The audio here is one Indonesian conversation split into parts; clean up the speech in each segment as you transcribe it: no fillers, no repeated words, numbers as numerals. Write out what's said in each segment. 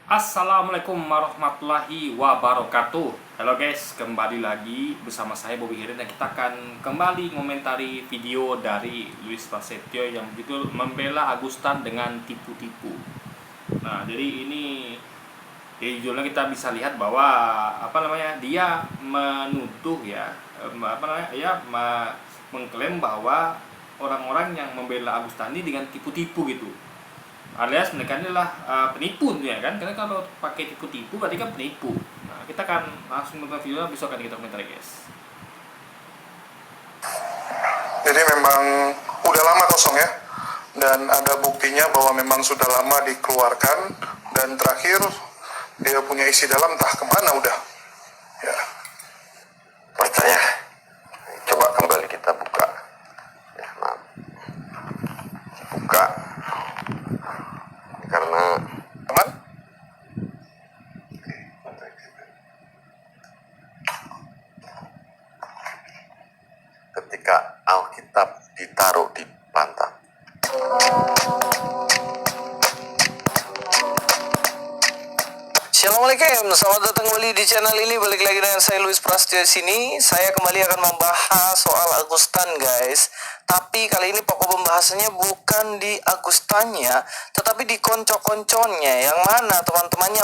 Assalamualaikum warahmatullahi wabarakatuh. Halo guys, kembali lagi bersama saya Bobby Hiren dan kita akan kembali mengomentari video dari Luis Prasetyo yang berjudul Membela Agustan dengan Tipu-Tipu. Nah, jadi ini di judulnya kita bisa lihat bahwa dia menuduh mengklaim bahwa orang-orang yang membela Agustani dengan tipu-tipu gitu, alias mereka ini adalah penipu ya kan, karena kalau pakai tipu-tipu berarti kan penipu. Nah, kita akan langsung nonton video, besok akan kita komentari guys. Jadi memang udah lama kosong ya, dan ada buktinya bahwa memang sudah lama dikeluarkan, dan terakhir dia punya isi dalam entah kemana udah ya. Percaya, coba kembali kita buka ya, maaf. Buka karena Aman? ketika Alkitab ditaruh di pantat, Assalamualaikum, selamat datang kembali di channel ini. Balik lagi dengan saya Luis Prasetyo di sini. Saya kembali akan membahas soal Agustan, guys. Tapi kali ini pokok pembahasannya bukan di Agustannya, tetapi di konco-konconya, yang mana teman-temannya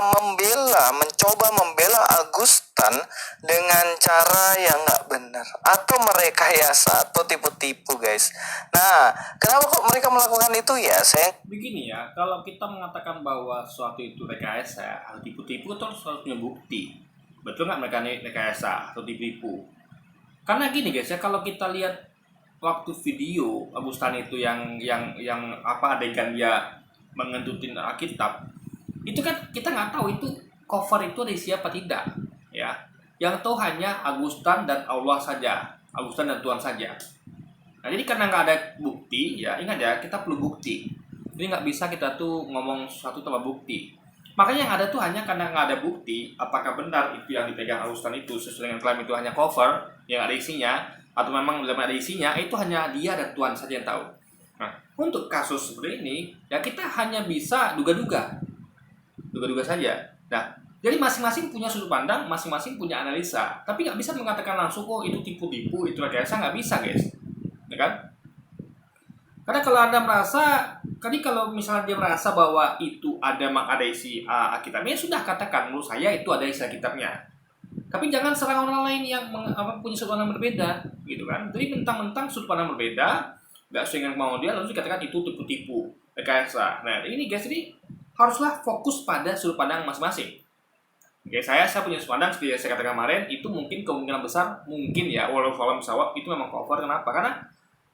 mencoba membela Agustan dengan cara yang nggak benar, atau merekayasa atau tipu-tipu, guys. Nah, kenapa kok mereka melakukan itu ya? Begini ya, kalau kita mengatakan bahwa suatu itu rekayasa atau tipu-tipu, itu harus punya bukti. Betul nggak mereka ini rekayasa atau tipu-tipu? Karena gini guys ya, kalau kita lihat waktu video Agustan itu yang adegan dia mengentutin Alkitab, itu kan kita nggak tahu itu cover itu ada isi apa tidak ya. Yang tahu hanya Agustan dan Allah saja, Agustan dan Tuhan saja. Nah, jadi karena nggak ada bukti ya, ingat ya, kita perlu bukti. Jadi nggak bisa kita tuh ngomong sesuatu tanpa bukti. Makanya yang ada tuh hanya karena nggak ada bukti apakah benar itu yang dipegang Agustan itu sesuai dengan klaim itu hanya cover yang ada isinya, atau memang belum ada isinya, itu hanya dia dan Tuhan saja yang tahu. Nah, untuk kasus seperti ini ya kita hanya bisa duga-duga saja. Nah, jadi masing-masing punya sudut pandang, masing-masing punya analisa, tapi nggak bisa mengatakan langsung oh itu tipu-tipu, itu rekayasa, nggak bisa guys, ya kan? Karena kalau Anda merasa, kalau misalnya dia merasa bahwa itu ada isi Alkitabnya, sudah katakan menurut saya itu ada isi Alkitabnya. Tapi jangan serang orang lain yang punya sudut pandang berbeda, gitu kan? Jadi mentang-mentang sudut pandang berbeda, nggak sesuai dengan mau dia, lalu dikatakan itu tipu-tipu, rekayasa. Nah, ini guys, jadi haruslah fokus pada sudut pandang masing-masing. Oke, saya punya sudut pandang seperti yang saya katakan kemarin, itu mungkin kemungkinan besar, mungkin ya, walau salam sawab, itu memang cover. Kenapa? Karena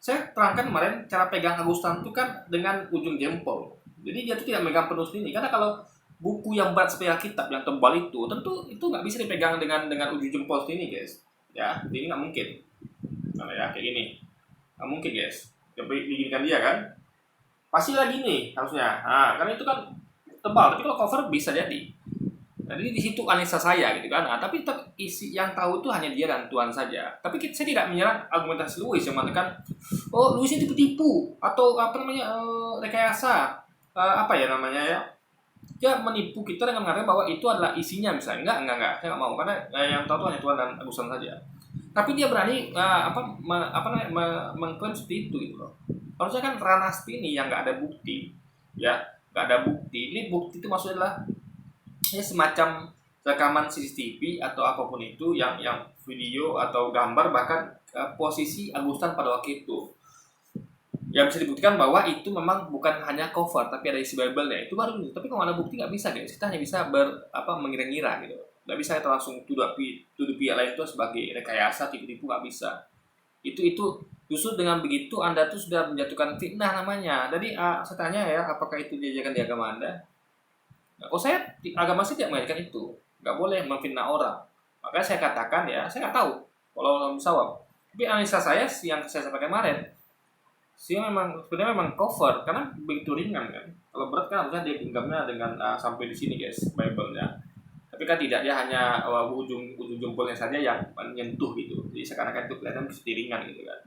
saya terangkan kemarin, cara pegang Agustan itu kan dengan ujung jempol. Jadi dia tuh tidak megang penuh sini. Karena kalau buku yang berat seperti Alkitab yang tebal itu, tentu itu nggak bisa dipegang dengan ujung jempol sini guys. Ya, ini nggak mungkin. Nah ya, kayak gini, nggak mungkin guys. Coba bikinkan dia kan, pasti lagi nih harusnya. Nah, karena itu kan tebal. Tapi kalau cover bisa jadi. Jadi di situ analisa saya gitu kan. Nah, tapi isi yang tahu itu hanya dia dan Tuhan saja. Tapi saya tidak menyerang argumentasi Louis yang mengatakan oh Louis ini tipu-tipu atau rekayasa, dia menipu kita dengan mengatakan bahwa itu adalah isinya misalnya. Enggak, saya nggak mau, karena yang tahu itu hanya Tuhan dan Agustan saja. Tapi dia berani mengklaim seperti itu gitu loh. Harusnya kan ranah ini yang nggak ada bukti, ya nggak ada bukti. Ini bukti itu maksudnya adalah ya semacam rekaman CCTV atau apapun itu yang video atau gambar, bahkan posisi Agustan pada waktu itu yang bisa dibuktikan bahwa itu memang bukan hanya cover tapi ada isi Bible-nya, itu baru. Tapi kalau ada bukti nggak bisa guys, kita hanya bisa mengira-ngira gitu, nggak bisa kita langsung tuduh pihak lain itu sebagai rekayasa, tipu-tipu, nggak bisa. Itu justru dengan begitu Anda tuh sudah menjatuhkan fitnah namanya. Jadi saya tanya ya, apakah itu diajarkan di agama Anda? Oh, saya agama saya tidak mengajarkan itu, nggak boleh memfitnah orang. Makanya saya katakan ya, saya nggak tahu kalau sawab. Tapi analisa saya yang saya sampaikan kemarin, sebenarnya memang cover karena begitu ringan kan. Kalau berat kan harusnya dia genggamnya dengan sampai di sini guys, Bible-nya. Tapi kan tidak, dia hanya ujung jempolnya saja yang menyentuh gitu. Jadi seakan-akan itu kelihatan seperti ringan gitu kan.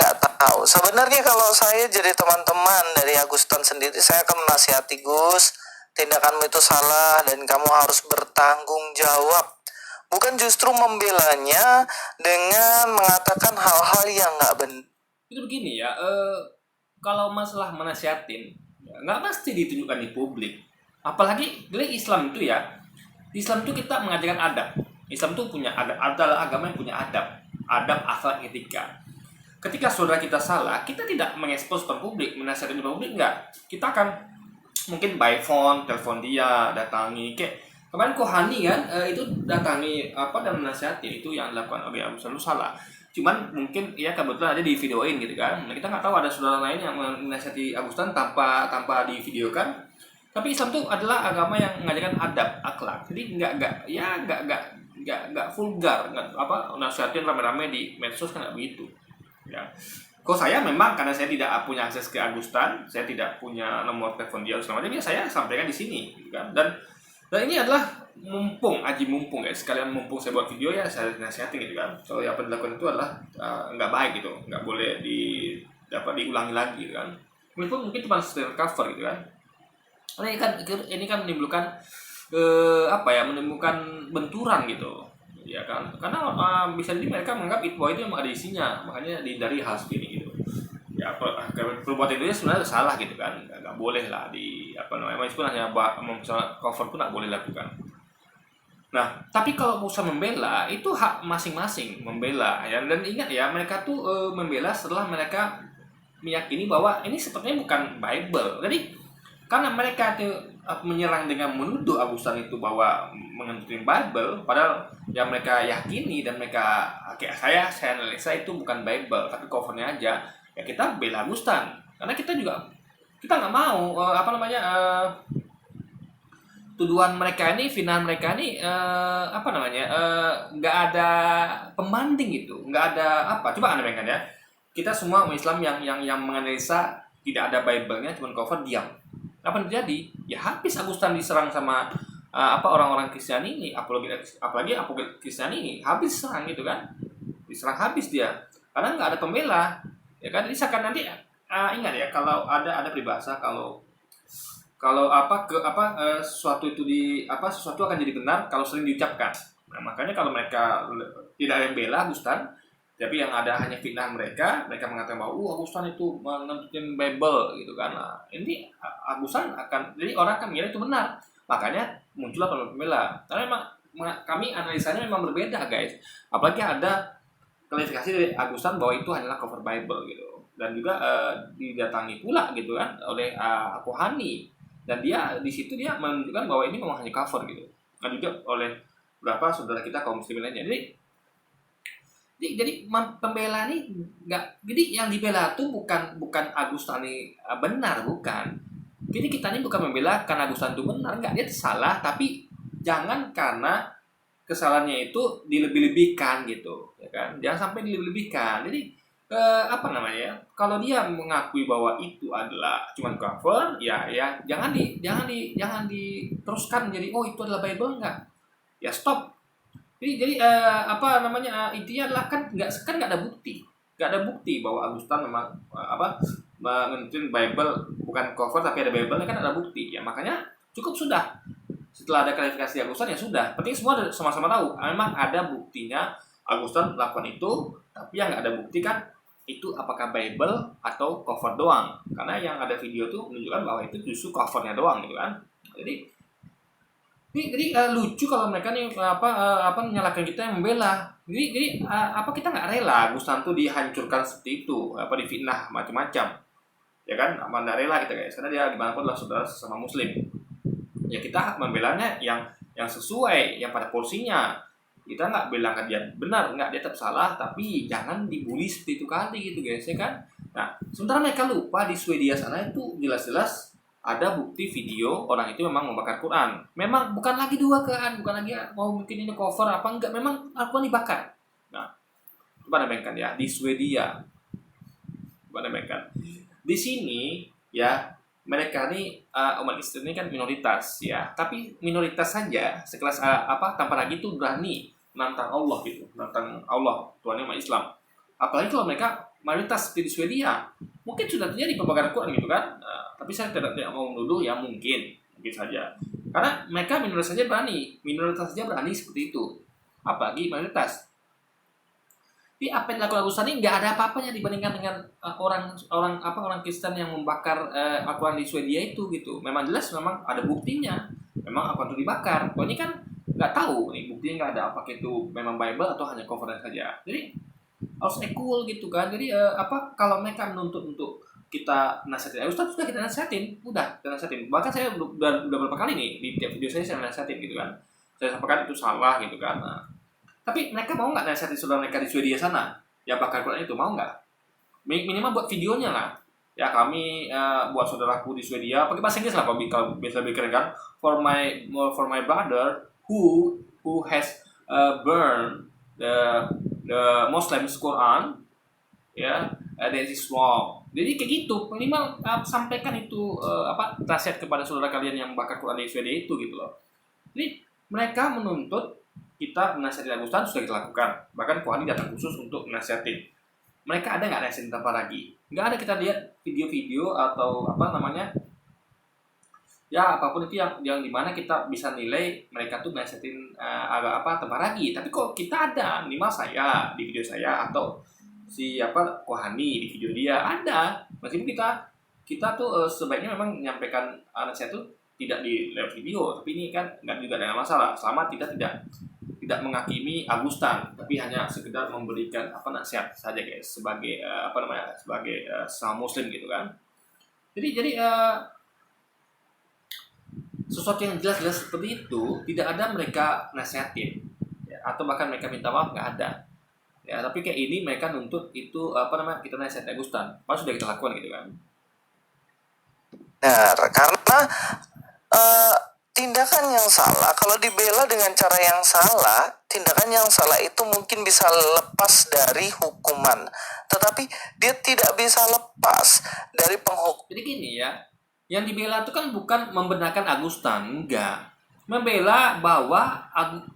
nggak tahu. Sebenarnya kalau saya jadi teman-teman dari Agustan sendiri, saya akan menasihati Gus, tindakanmu itu salah dan kamu harus bertanggung jawab. Bukan justru membelanya dengan mengatakan hal-hal yang nggak benar. Itu begini ya, kalau masalah menasihatin, ya, nggak pasti ditunjukkan di publik. Apalagi dari Islam itu ya, Islam itu kita mengajarkan adab. Islam itu punya adab, adalah agama yang punya adab akhlak etika. Ketika saudara kita salah, kita tidak mengekspos ke publik, menasihatin di publik, enggak. Kita akan mungkin by phone, telepon dia, datangi, kayak kemarin Kohani kan, itu datangi dan menasihati, itu yang dilakukan oleh Abu Selalu salah. Cuman mungkin ya kebetulan ada di videoin gitu kan. Nah, kita nggak tahu ada saudara lain yang menasihati Agustan tanpa divideokan. Tapi Islam itu adalah agama yang mengajarkan adab akhlak. Jadi nggak vulgar, nggak nasihatin rame-rame di medsos, kan nggak begitu. Ya. Kok saya memang karena saya tidak punya akses ke Agustan, saya tidak punya nomor telepon dia selama ini, saya sampaikan di sini, gitu kan. Dan ini adalah mumpung ya, sekalian mumpung saya buat video ya saya nasihatin gitu kan. So apa yang dilakukan itu adalah nggak baik gitu, nggak boleh diulangi lagi gitu kan. Mungkin cuma sekedar cover gitu kan. Ini kan menimbulkan menimbulkan benturan gitu. Ya kan, karena bisa jadi mereka menganggap bahwa itu memang ada isinya, makanya dihindari hal seperti ini gitu. Ya perbuatan itu sebenarnya salah gitu kan, nggak boleh lah meskipun hanya misalnya cover pun nggak boleh lakukan. Nah, tapi kalau usaha membela itu hak masing-masing membela ya, dan ingat ya mereka tuh membela setelah mereka meyakini bahwa ini sepertinya bukan Bible. Jadi karena mereka itu menyerang dengan menuduh Agustan itu bahwa mengenai Bible, padahal yang mereka yakini dan mereka kayak saya analisa itu bukan Bible tapi covernya aja. Ya kita bela Agustan karena kita nggak mau tuduhan mereka ini, final mereka ini nggak ada pembanding gitu, nggak ada coba Anda bayangkan ya, kita semua Islam yang menganalisa tidak ada Bible-nya cuma cover, diam. Apa yang terjadi? Ya habis Agustan diserang sama orang-orang Kristen ini, apalagi Kristen ini habis serang gitu kan, diserang habis dia karena nggak ada pembela ya kan. Jadi seakan nanti ingat ya, kalau ada peribahasa kalau sesuatu itu sesuatu akan jadi benar kalau sering diucapkan. Nah makanya kalau mereka tidak ada yang bela Agustan, tapi yang ada hanya fitnah mereka mengatakan bahwa Agustan itu menentukan Bible gitu kan. Nah, ini Agustan jadi orang akan mengira itu benar. Makanya muncullah pembela. Karena memang kami analisanya memang berbeda guys. Apalagi ada klarifikasi dari Agustan bahwa itu hanyalah cover Bible gitu. Dan juga didatangi pula gitu kan oleh Kohani. Dan dia di situ dia menunjukkan bahwa ini memang hanya cover gitu. Dan juga oleh beberapa saudara kita kaum muslimin lainnya. Jadi pembela ini jadi yang dibela tuh bukan Agustan ini benar, bukan. Jadi kita ini bukan membela karena Agustan itu benar, enggak, dia salah, tapi jangan karena kesalahannya itu dilebih-lebihkan gitu, ya kan? Jangan sampai dilebih-lebihkan. Jadi kalau dia mengakui bahwa itu adalah cuman cover, ya jangan diteruskan jadi itu adalah Bible, enggak. Ya stop. Jadi intinya adalah kan nggak ada bukti bahwa Agustan memang mengentin Bible bukan cover tapi ada Bible, kan ada bukti ya, makanya cukup sudah setelah ada klarifikasi Agustan ya sudah, penting semua sama-sama tahu memang ada buktinya Agustan melakukan itu, tapi yang nggak ada bukti kan itu apakah Bible atau cover doang, karena yang ada video tuh menunjukkan bahwa itu justru covernya doang gitu kan. Jadi lucu kalau mereka nih menyalahkan kita yang membela. Jadi kita nggak rela Agustan tuh dihancurkan seperti itu, difitnah macam-macam, ya kan? Nggak rela kita guys, karena dia gimana pun adalah saudara sesama Muslim. Ya kita membelanya yang sesuai, yang pada porsinya. Kita nggak bilang dia benar, nggak, dia tetap salah, tapi jangan dibully seperti itu kali gitu guys, ya kan? Nah, sementara mereka lupa di Swedia sana itu jelas-jelas ada bukti video orang itu memang membakar Quran. Memang bukan lagi bukan lagi mungkin ini cover apa enggak, memang Al-Quran dibakar. Nah, coba bayangkan ya di Swedia. Coba bayangkan. Di sini ya mereka nih umat Kristen ini kan minoritas ya, tapi minoritas saja sekelas tanpa lagi itu berani menantang Allah gitu, menantang Allah Tuhan umat Islam. Apalagi kalau mereka mayoritas di Swedia, mungkin sudah terjadi pembakaran Quran gitu kan. Tapi saya tidak mau menuduh ya, mungkin mungkin saja. Karena mereka minoritas saja berani seperti itu, apalagi mayoritas. Tapi apa yang dilakukan Agustan ini nggak ada apa-apanya dibandingkan dengan orang Kristen yang membakar Al-Quran di Swedia itu gitu. Memang jelas memang ada buktinya, memang Al-Quran itu dibakar. Kalau ini kan nggak tahu nih buktinya, nggak ada apakah itu memang Bible atau hanya covernya saja. Jadi harus equal gitu kan. Jadi kalau mereka menuntut untuk kita nasihatin, Ustaz sudah kita nasihatin, bahkan saya udah berapa kali nih di tiap video saya nasihatin gitu kan, saya sampaikan itu salah gitu kan. Nah, tapi mereka mau nggak nasihatin saudara mereka di Swedia sana yang bakar Quran itu, mau nggak? Minimal buat videonya lah ya, kami buat saudaraku di Swedia pakai bahasa Inggris lah kalau bisa bikin kan, for my brother who has burned the Muslims Quran ya, that is wrong. Jadi kayak gitu, minimal sampaikan itu nasihat kepada saudara kalian yang bakar Quran di Swedia itu gitu loh. Jadi mereka menuntut kita menasihatin Agustan, sudah kita lakukan. Bahkan Kohani datang khusus untuk menasihatin. Mereka ada nggak nasihatin tanpa lagi? Nggak ada. Kita lihat video-video atau ya apapun itu yang dimana kita bisa nilai mereka tuh nasihatin tanpa lagi. Tapi kok kita ada, minimal saya di video saya atau Kohani di video dia ada. Meskipun kita tuh sebaiknya memang menyampaikan nasihat tuh tidak di lewat video, tapi ini kan nggak juga ada masalah selama tidak menghakimi Agustan, tapi hanya sekedar memberikan nasihat saja guys, sebagai sebagai sesama muslim gitu kan. Jadi sesuatu yang jelas-jelas seperti itu tidak ada mereka nasihatin ya, atau bahkan mereka minta maaf, nggak ada ya. Tapi kayak ini mereka nuntut itu kita nasihat Agustan, pas sudah kita lakukan gitu kan. Nah, karena tindakan yang salah, kalau dibela dengan cara yang salah, tindakan yang salah itu mungkin bisa lepas dari hukuman, tetapi dia tidak bisa lepas dari penghukuman. Jadi gini ya, yang dibela itu kan bukan membenarkan Agustan, enggak. Membela bahwa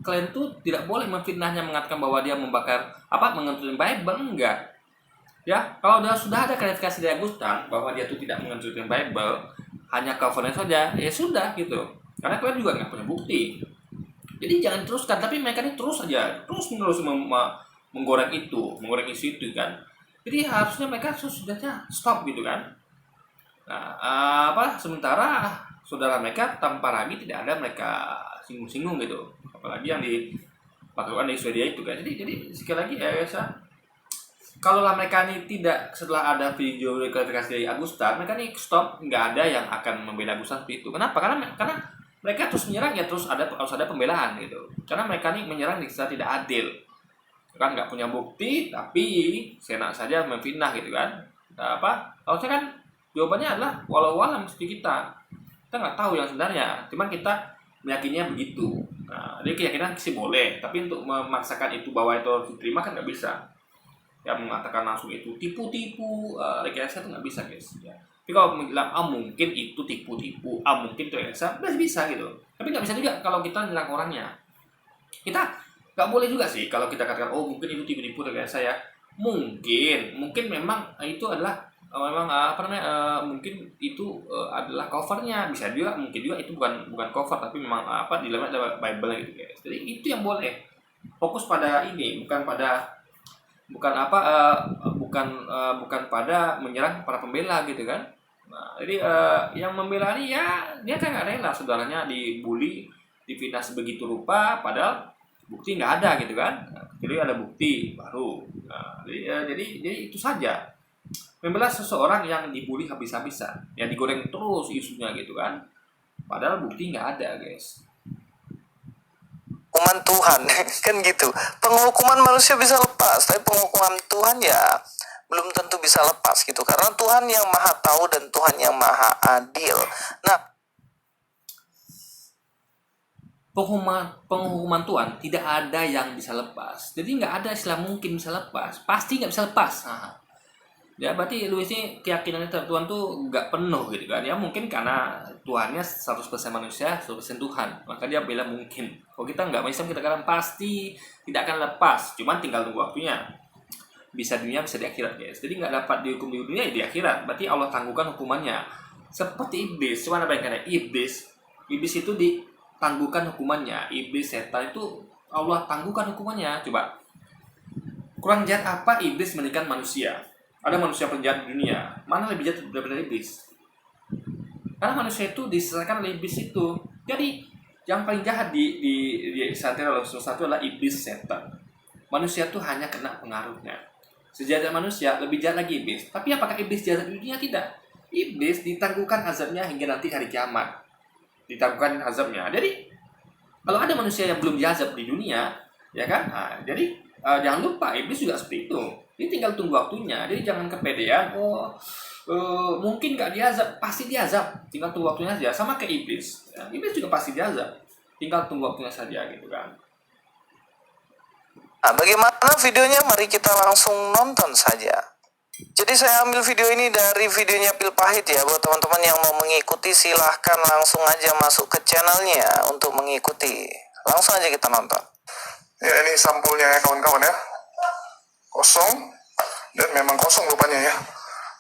kalian tuh tidak boleh memfitnahnya, mengatakan bahwa dia membakar mengentutin Bible, enggak. Ya, kalau sudah ada klarifikasi dari Agustan bahwa dia tuh tidak mengentutin Bible, hanya covernya saja, ya sudah gitu. Karena kalian juga nggak punya bukti. Jadi jangan teruskan, tapi mereka ini terus menerus menggoreng isu itu kan. Jadi harusnya mereka sudahnya stop gitu kan. Nah, sementara saudara mereka tanpa lagi tidak ada mereka singgung-singgung gitu. Apalagi yang dilakukan di Swedia itu kan. Jadi sekali lagi ya guys, kalaulah mereka ini tidak, setelah ada video klarifikasi dari Agustan, mereka ini stop, nggak ada yang akan membela Agustan seperti itu. Kenapa? Karena mereka terus menyerang ya, harus ada pembelaan gitu. Karena mereka ini menyerang secara tidak adil, kan nggak punya bukti, tapi senang saja memfitnah gitu kan. Nah, harusnya kan jawabannya adalah walau mesti kita nggak tahu yang sebenarnya, cuman kita meyakininya begitu. Nah, jadi keyakinan sih boleh, tapi untuk memaksakan itu bahwa itu harus diterima kan nggak bisa. Yang mengatakan langsung itu tipu-tipu, rekayasa itu nggak bisa guys ya. Tapi kalau bilang mungkin itu tipu-tipu, mungkin itu rekayasa, masih bisa gitu. Tapi nggak bisa juga kalau kita nyerang orangnya. Kita nggak boleh juga sih kalau kita katakan mungkin itu tipu-tipu rekayasa ya. Mungkin memang itu adalah mungkin itu adalah covernya, bisa juga, mungkin juga itu bukan cover, tapi memang di dalamnya ada Bible gitu guys. Jadi itu yang boleh. Fokus pada ini, bukan pada menyerang para pembela gitu kan. Nah, jadi yang membela ini ya dia kan nggak rela saudaranya dibully, difitnah sebegitu rupa, padahal bukti nggak ada gitu kan. Nah, jadi ada bukti baru. Nah, jadi itu saja. Membela seseorang yang dibully habis-habisan, yang digoreng terus isunya gitu kan. Padahal bukti nggak ada guys. Penghukuman Tuhan kan gitu. Penghukuman manusia bisa lepas, tapi penghukuman Tuhan ya belum tentu bisa lepas gitu, karena Tuhan yang maha tahu dan Tuhan yang maha adil. Nah, penghukuman Tuhan tidak ada yang bisa lepas. Jadi nggak ada istilah mungkin bisa lepas, pasti nggak bisa lepas. Ya berarti Luis ini keyakinan Tuhan tuh nggak penuh gitu kan. Ya mungkin karena Tuhannya 100% manusia, 100% Tuhan, maka dia bilang mungkin. Kalau kita nggak Islam, kita katakan pasti tidak akan lepas, cuman tinggal tunggu waktunya. Bisa dunia, bisa di akhirat guys. Jadi nggak dapat dihukum di dunia, ya di akhirat. Berarti Allah tangguhkan hukumannya. Seperti iblis, cuma apa yang kata iblis Iblis itu ditangguhkan hukumannya. Iblis setan itu Allah tangguhkan hukumannya. Coba, kurang jahat apa iblis mendingan manusia? Ada manusia penjahat di dunia, mana lebih jahat daripada iblis? Karena manusia itu diselesaikan oleh iblis itu. Jadi yang paling jahat di santet oleh satu adalah iblis setan. Manusia itu hanya kena pengaruhnya. Sejahat manusia lebih jahat lagi iblis. Tapi apakah iblis jahat di dunia? Tidak. Iblis ditangguhkan azabnya hingga nanti hari kiamat. Ditangguhkan azabnya. Jadi kalau ada manusia yang belum diazab di dunia, ya kan? Nah, jadi jangan lupa iblis juga seperti itu. Ini tinggal tunggu waktunya. Jadi jangan kepedean. Mungkin nggak diazab, pasti diazab. Tinggal tunggu waktunya saja. Sama kayak iblis. Ya, iblis juga pasti diazab. Tinggal tunggu waktunya saja gitu kan. Nah, bagaimana videonya? Mari kita langsung nonton saja. Jadi saya ambil video ini dari videonya Pil Pahit ya. Buat teman-teman yang mau mengikuti, silahkan langsung aja masuk ke channelnya untuk mengikuti. Langsung aja kita nonton. Ya, ini sampulnya ya kawan-kawan ya. Kosong. Dan memang kosong rupanya ya.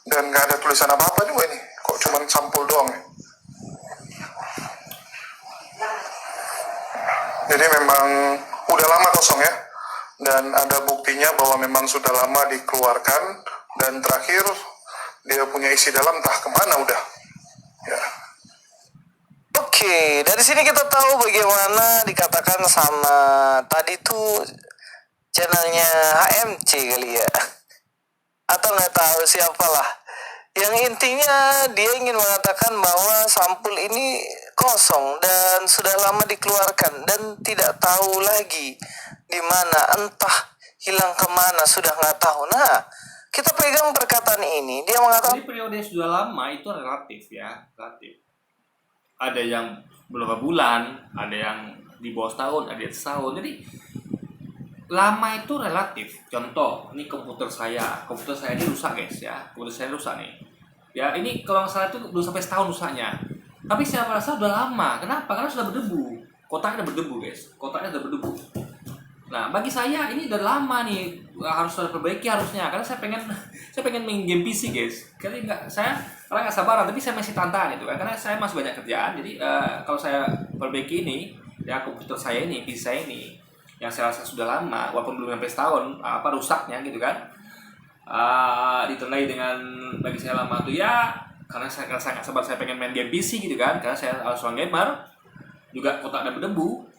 Dan nggak ada tulisan apa-apa juga ini. Kok cuma sampul doang ya. Jadi memang udah lama kosong ya. Dan ada buktinya bahwa memang sudah lama dikeluarkan. Dan terakhir dia punya isi dalam entah kemana udah. Ya. Oke, dari sini kita tahu bagaimana dikatakan sama tadi tuh channelnya HMC kali ya. Atau nggak tahu siapalah. Yang intinya dia ingin mengatakan bahwa sampul ini kosong dan sudah lama dikeluarkan dan tidak tahu lagi di mana, entah hilang kemana, sudah nggak tahu. Nah, kita pegang perkataan ini, dia mengatakan Jadi periode sudah lama itu relatif ya, relatif. Ada yang beberapa bulan, ada yang di bawah setahun, ada yang setahun. Jadi lama itu relatif. Contoh, ini komputer saya ini rusak guys ya, komputer saya rusak nih. Ya ini kalau nggak salah itu belum sampai setahun rusaknya. Tapi saya merasa udah lama. Kenapa? Karena sudah berdebu. Kotaknya udah berdebu guys, kotaknya udah berdebu. Nah bagi saya ini udah lama nih, harus diperbaiki harusnya. Karena saya pengen main game PC guys. Karena nggak sabaran, tapi saya masih tantangan itu kan. Karena saya masih banyak kerjaan. Jadi kalau saya perbaiki ini, ya komputer saya ini, PC saya ini, yang saya rasa sudah lama, walaupun belum sampai setahun, rusaknya gitu kan. Ditandai dengan bagi saya lama tuh ya, karena saya nggak sabar, saya pengen main game PC gitu kan. Karena saya seorang gamer, juga kotaknya berdebu.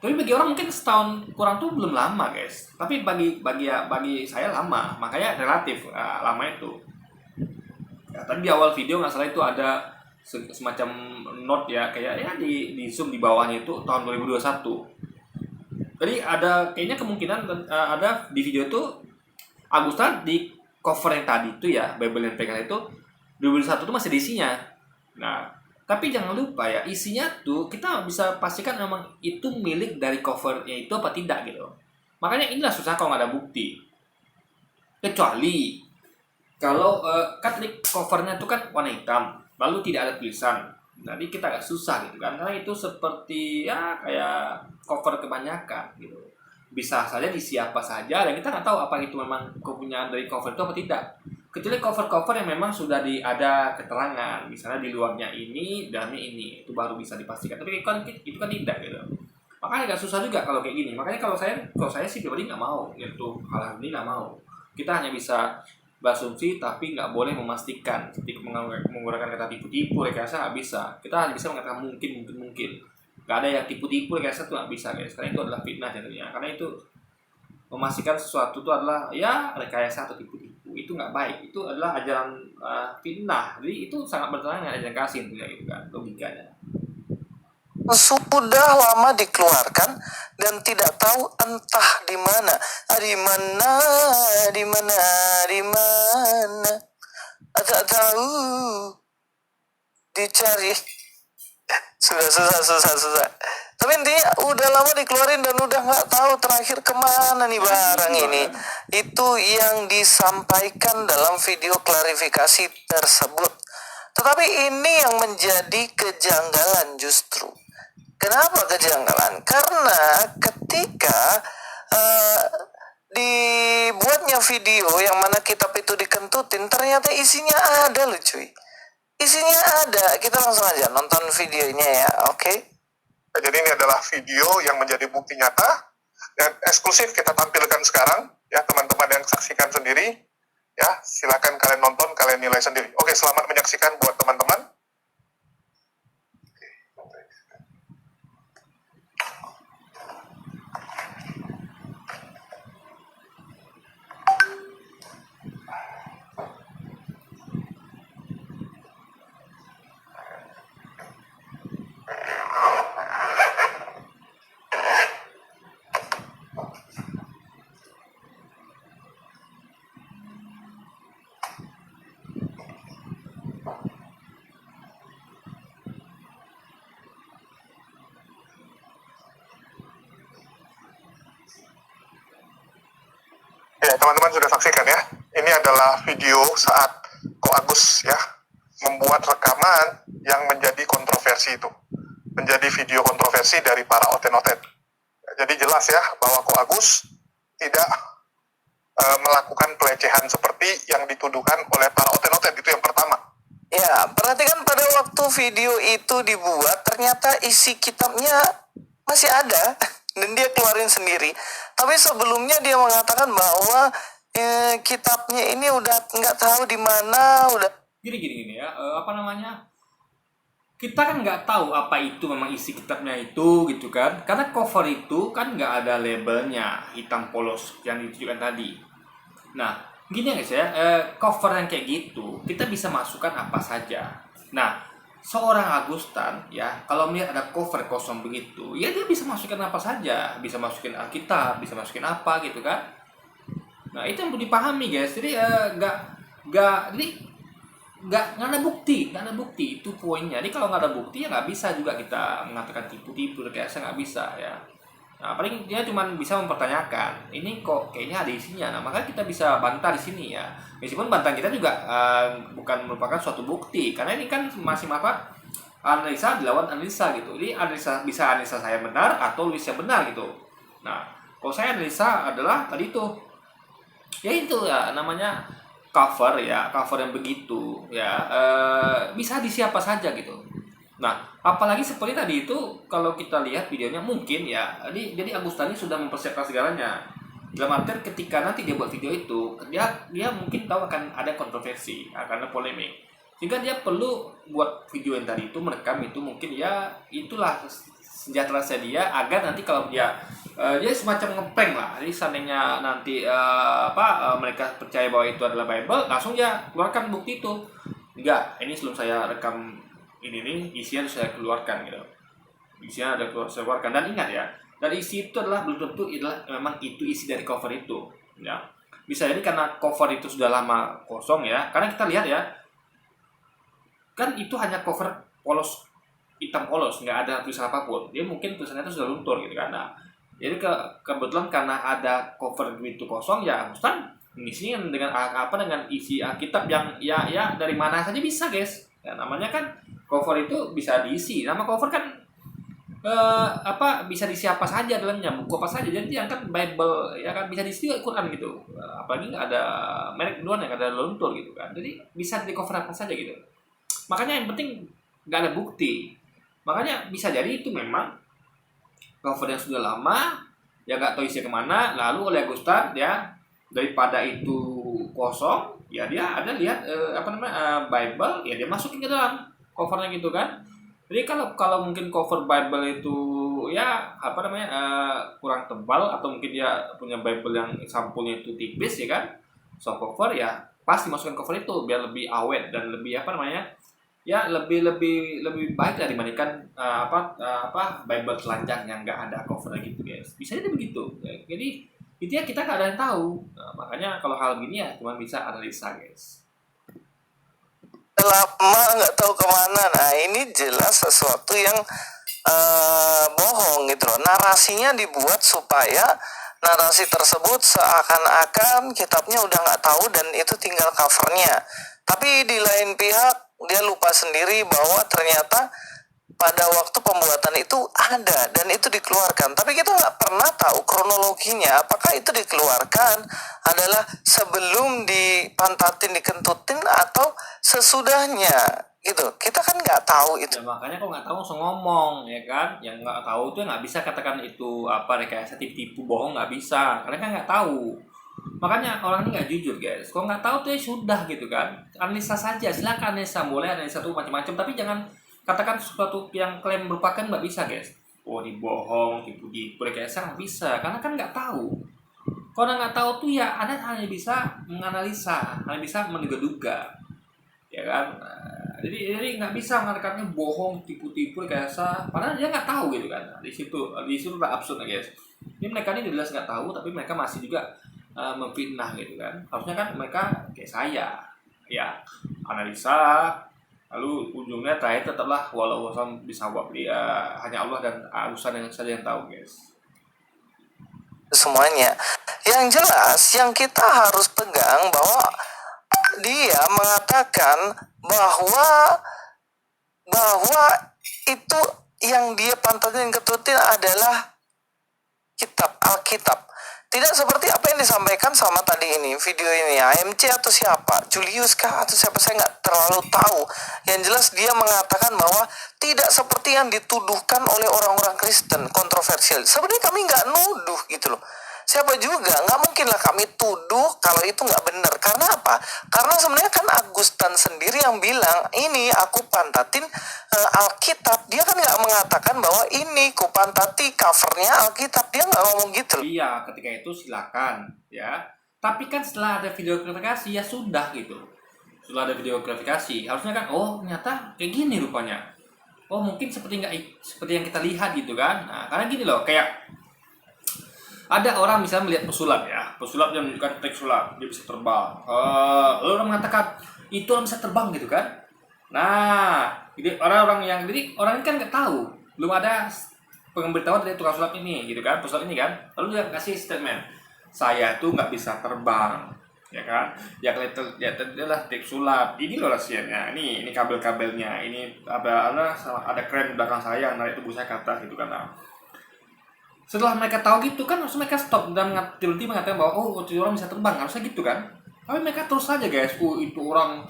Tapi bagi orang mungkin setahun kurang tuh belum lama guys. Tapi bagi saya lama, makanya relatif lama itu. Ya, tadi di awal video nggak salah itu ada semacam note ya, kayak ya di zoom di bawahnya itu tahun 2021. Jadi ada kayaknya kemungkinan ada di video itu Agustan di cover yang tadi itu ya, Bible yang pegang itu 2021 itu masih di isinya. Nah, tapi jangan lupa ya, isinya tuh kita bisa pastikan memang itu milik dari covernya itu apa tidak gitu. Makanya inilah susah kalau nggak ada bukti. Kecuali kalau kan covernya itu kan warna hitam, lalu tidak ada tulisan. Jadi kita agak susah gitu kan, karena itu seperti ya kayak cover kebanyakan gitu. Bisa saja di siapa saja dan kita nggak tahu apa itu memang kepunyaan dari cover itu apa tidak. Kecuali cover-cover yang memang sudah ada keterangan, misalnya di luarnya ini, dalamnya ini, itu baru bisa dipastikan. Tapi itu kan tidak gitu. Makanya agak susah juga kalau kayak gini. Makanya kalau saya sih pribadi nggak mau, gitu. Hal ini nggak mau. Kita hanya bisa berasumsi, tapi nggak boleh memastikan. Ketika menggunakan kata tipu-tipu, rekayasa nggak bisa. Kita hanya bisa mengatakan mungkin. Nggak ada yang tipu-tipu, rekayasa itu nggak bisa guys. Karena itu adalah fitnah jadinya. Karena itu memastikan sesuatu itu adalah ya rekayasa atau tipu-tipu. Itu nggak baik, itu adalah ajaran fitnah. Jadi itu sangat bertentangan dengan ajaran kasih tentunya gitu kan, logikanya. sudah lama dikeluarkan dan tidak tahu entah di mana, di mana, tak tahu, dicari. Susah. Tapi intinya udah lama dikeluarin dan udah nggak tahu terakhir kemana nih barang ini. Itu yang disampaikan dalam video klarifikasi tersebut. Tetapi ini yang menjadi kejanggalan justru. Kenapa kejanggalan? Karena ketika dibuatnya video yang mana kitab itu dikentutin, ternyata isinya ada loh cuy. Isinya ada. Kita langsung aja nonton videonya ya, oke? Jadi ini adalah video yang menjadi bukti nyata dan eksklusif kita tampilkan sekarang ya, teman-teman yang saksikan sendiri ya, silakan kalian nonton, kalian nilai sendiri. Oke, selamat menyaksikan buat teman-teman. Ya, teman-teman sudah saksikan ya. Ini adalah video saat Ko Agus ya membuat rekaman yang menjadi kontroversi itu. Menjadi video kontroversi dari para oten-oten. Jadi jelas ya bahwa Ko Agus tidak melakukan pelecehan seperti yang dituduhkan oleh para oten-oten. Itu yang pertama. Ya, perhatikan pada waktu video itu dibuat, ternyata isi kitabnya masih ada dan dia keluarin sendiri. Tapi sebelumnya dia mengatakan bahwa kitabnya ini udah nggak tahu di mana, udah Gini ya, apa namanya? Kita kan nggak tahu apa itu memang isi kitabnya itu gitu kan, karena cover itu kan nggak ada labelnya, hitam polos yang ditunjukkan tadi. Nah, gini ya guys ya, cover yang kayak gitu kita bisa masukkan apa saja. Nah, seorang Agustan ya kalau melihat ada cover kosong begitu, ya dia bisa masukin apa saja, bisa masukin Alkitab, bisa masukin apa gitu kan. Nah, itu yang perlu dipahami guys. Jadi nggak ada bukti itu poinnya. Jadi kalau nggak ada bukti ya nggak bisa juga kita mengatakan tipu-tipu rekayasa, nggak bisa ya. Nah, paling dia cuma bisa mempertanyakan ini kok kayaknya ada isinya. Nah, maka kita bisa bantah di sini ya. Meskipun bantahan kita juga bukan merupakan suatu bukti, karena ini kan masih analisa dilawan analisa gitu. Jadi analisa saya benar atau Luisnya benar gitu. Nah, kalau saya analisa adalah tadi itu ya, itu ya namanya cover yang begitu ya, bisa di siapa saja gitu. Nah, apalagi seperti tadi itu kalau kita lihat videonya mungkin ya, jadi Agustani sudah mempersiapkan segalanya. Dalam artian ketika nanti dia buat video itu, dia mungkin tahu akan ada kontroversi, akan ada polemik. Sehingga dia perlu buat video yang tadi itu, merekam itu mungkin ya, itulah senjata rahasia dia agar nanti kalau dia semacam ngeprank lah. Jadi seandainya nanti mereka percaya bahwa itu adalah Bible, langsung dia keluarkan bukti itu. Enggak, ini sebelum saya rekam ini nih, isinya harus saya keluarkan gitu. Isinya ada saya keluarkan. Dan ingat ya, dari isi itu adalah belum tentu memang itu isi dari cover itu ya. Bisa jadi karena cover itu sudah lama kosong ya, karena kita lihat ya, kan itu hanya cover polos, hitam polos, nggak ada tulisan apapun. Dia mungkin tulisannya itu sudah luntur gitu kan. Nah, jadi kebetulan karena ada cover itu kosong ya, Agustan ngisinya dengan isi Alkitab yang ya dari mana saja bisa guys. Ya, namanya kan cover itu bisa diisi. Nama cover kan bisa diisi apa saja dalamnya, buku apa saja. Jadi yang kan Bible ya kan, bisa diisi Quran gitu. Apalagi nggak ada merek duluan, yang ada luntur gitu kan. Jadi bisa di cover apa saja gitu. Makanya yang penting nggak ada bukti. Makanya bisa jadi itu memang cover yang sudah lama, ya nggak tahu isinya kemana. Lalu oleh Agustan ya, daripada itu kosong, ya dia ada lihat Bible, ya dia masukin ke dalam covernya gitu kan. Jadi kalau mungkin cover Bible itu ya kurang tebal, atau mungkin dia punya Bible yang sampulnya itu tipis ya kan, soft cover ya pasti masukkan cover itu biar lebih awet dan lebih ya lebih baik lah dibandingkan Bible telanjang yang nggak ada cover gitu guys. Bisa jadi begitu ya. Jadi intinya kita nggak ada yang tahu. Nah, makanya kalau hal begini ya cuma bisa analisa guys. lama nggak tahu kemana. Nah, ini jelas sesuatu yang bohong gitu loh. Narasinya dibuat supaya narasi tersebut seakan-akan kitabnya udah nggak tahu dan itu tinggal covernya. Tapi di lain pihak dia lupa sendiri bahwa ternyata pada waktu pembuatan itu ada dan itu dikeluarkan. Tapi kita nggak pernah tahu kronologinya. Apakah itu dikeluarkan adalah sebelum dipantatin, dikentutin, atau sesudahnya gitu. Kita kan nggak tahu itu. Ya makanya kok nggak tahu langsung ngomong, ya kan? Yang nggak tahu tuh nggak bisa katakan itu apa rekayasa, tipu-tipu, bohong, nggak bisa, karena kan nggak tahu. Makanya orang ini nggak jujur guys. Kalau nggak tahu tuh ya sudah gitu kan. Analisa saja, silakan analisa, boleh analisa tuh macam-macam, tapi jangan katakan sesuatu yang klaim merupakan, nggak bisa guys. Oh ini bohong, tipu-tipu, rekayasa, nggak bisa, karena kan nggak tahu. Kalau nggak tahu tuh ya Anda hanya bisa menganalisa, hanya bisa menduga-duga, ya kan. Nah, jadi nggak bisa mengatakannya bohong, tipu-tipu, rekayasa, padahal dia nggak tahu gitu kan. Nah, di situ udah absurd guys. Ini mereka ini jelas nggak tahu, tapi mereka masih juga memfitnah gitu kan. Harusnya kan mereka kayak saya, ya analisa, lalu ujungnya terakhir tetaplah walau wasam bisawab, dia hanya Allah dan urusan yang saja yang tahu guys. Semuanya yang jelas yang kita harus pegang bahwa dia mengatakan bahwa itu yang dia pantauin ketutin adalah Alkitab. Tidak seperti apa yang disampaikan sama tadi ini video ini AMC atau siapa, Julius kah atau siapa, saya nggak terlalu tahu. Yang jelas dia mengatakan bahwa tidak seperti yang dituduhkan oleh orang-orang Kristen kontroversial. Sebenarnya kami nggak nuduh gitu loh. Siapa juga, nggak mungkin lah kami tuduh kalau itu nggak benar. Karena apa? Karena sebenarnya kan Agustan sendiri yang bilang, ini aku pantatin Alkitab. Dia kan nggak mengatakan bahwa ini ku pantati covernya Alkitab. Dia nggak ngomong gitu loh. Iya, ketika itu silakan ya. Tapi kan setelah ada video klarifikasi ya sudah gitu. Setelah ada video klarifikasi, harusnya kan oh ternyata kayak gini rupanya. Oh mungkin seperti yang kita lihat gitu kan. Nah, karena gini loh, kayak ada orang misalnya melihat pesulap ya, pesulap yang menunjukkan teks sulap, dia bisa terbang. Lalu orang mengatakan itu orang bisa terbang gitu kan. Nah, jadi orang ini kan nggak tahu, belum ada pemberitahuan dari tukang sulap ini gitu kan, pesulap ini kan. Lalu dia kasih statement, saya tuh nggak bisa terbang, ya kan? Ya adalah teks sulap. Ini loh rahasianya, ini kabel-kabelnya, ini ada kren di belakang saya narik tubuh saya ke atas gitu kan. Nah, setelah mereka tahu gitu kan, harusnya mereka stop dan tiba-tiba mengatakan bahwa oh itu orang bisa terbang, harusnya gitu kan. Tapi mereka terus saja guys, itu orang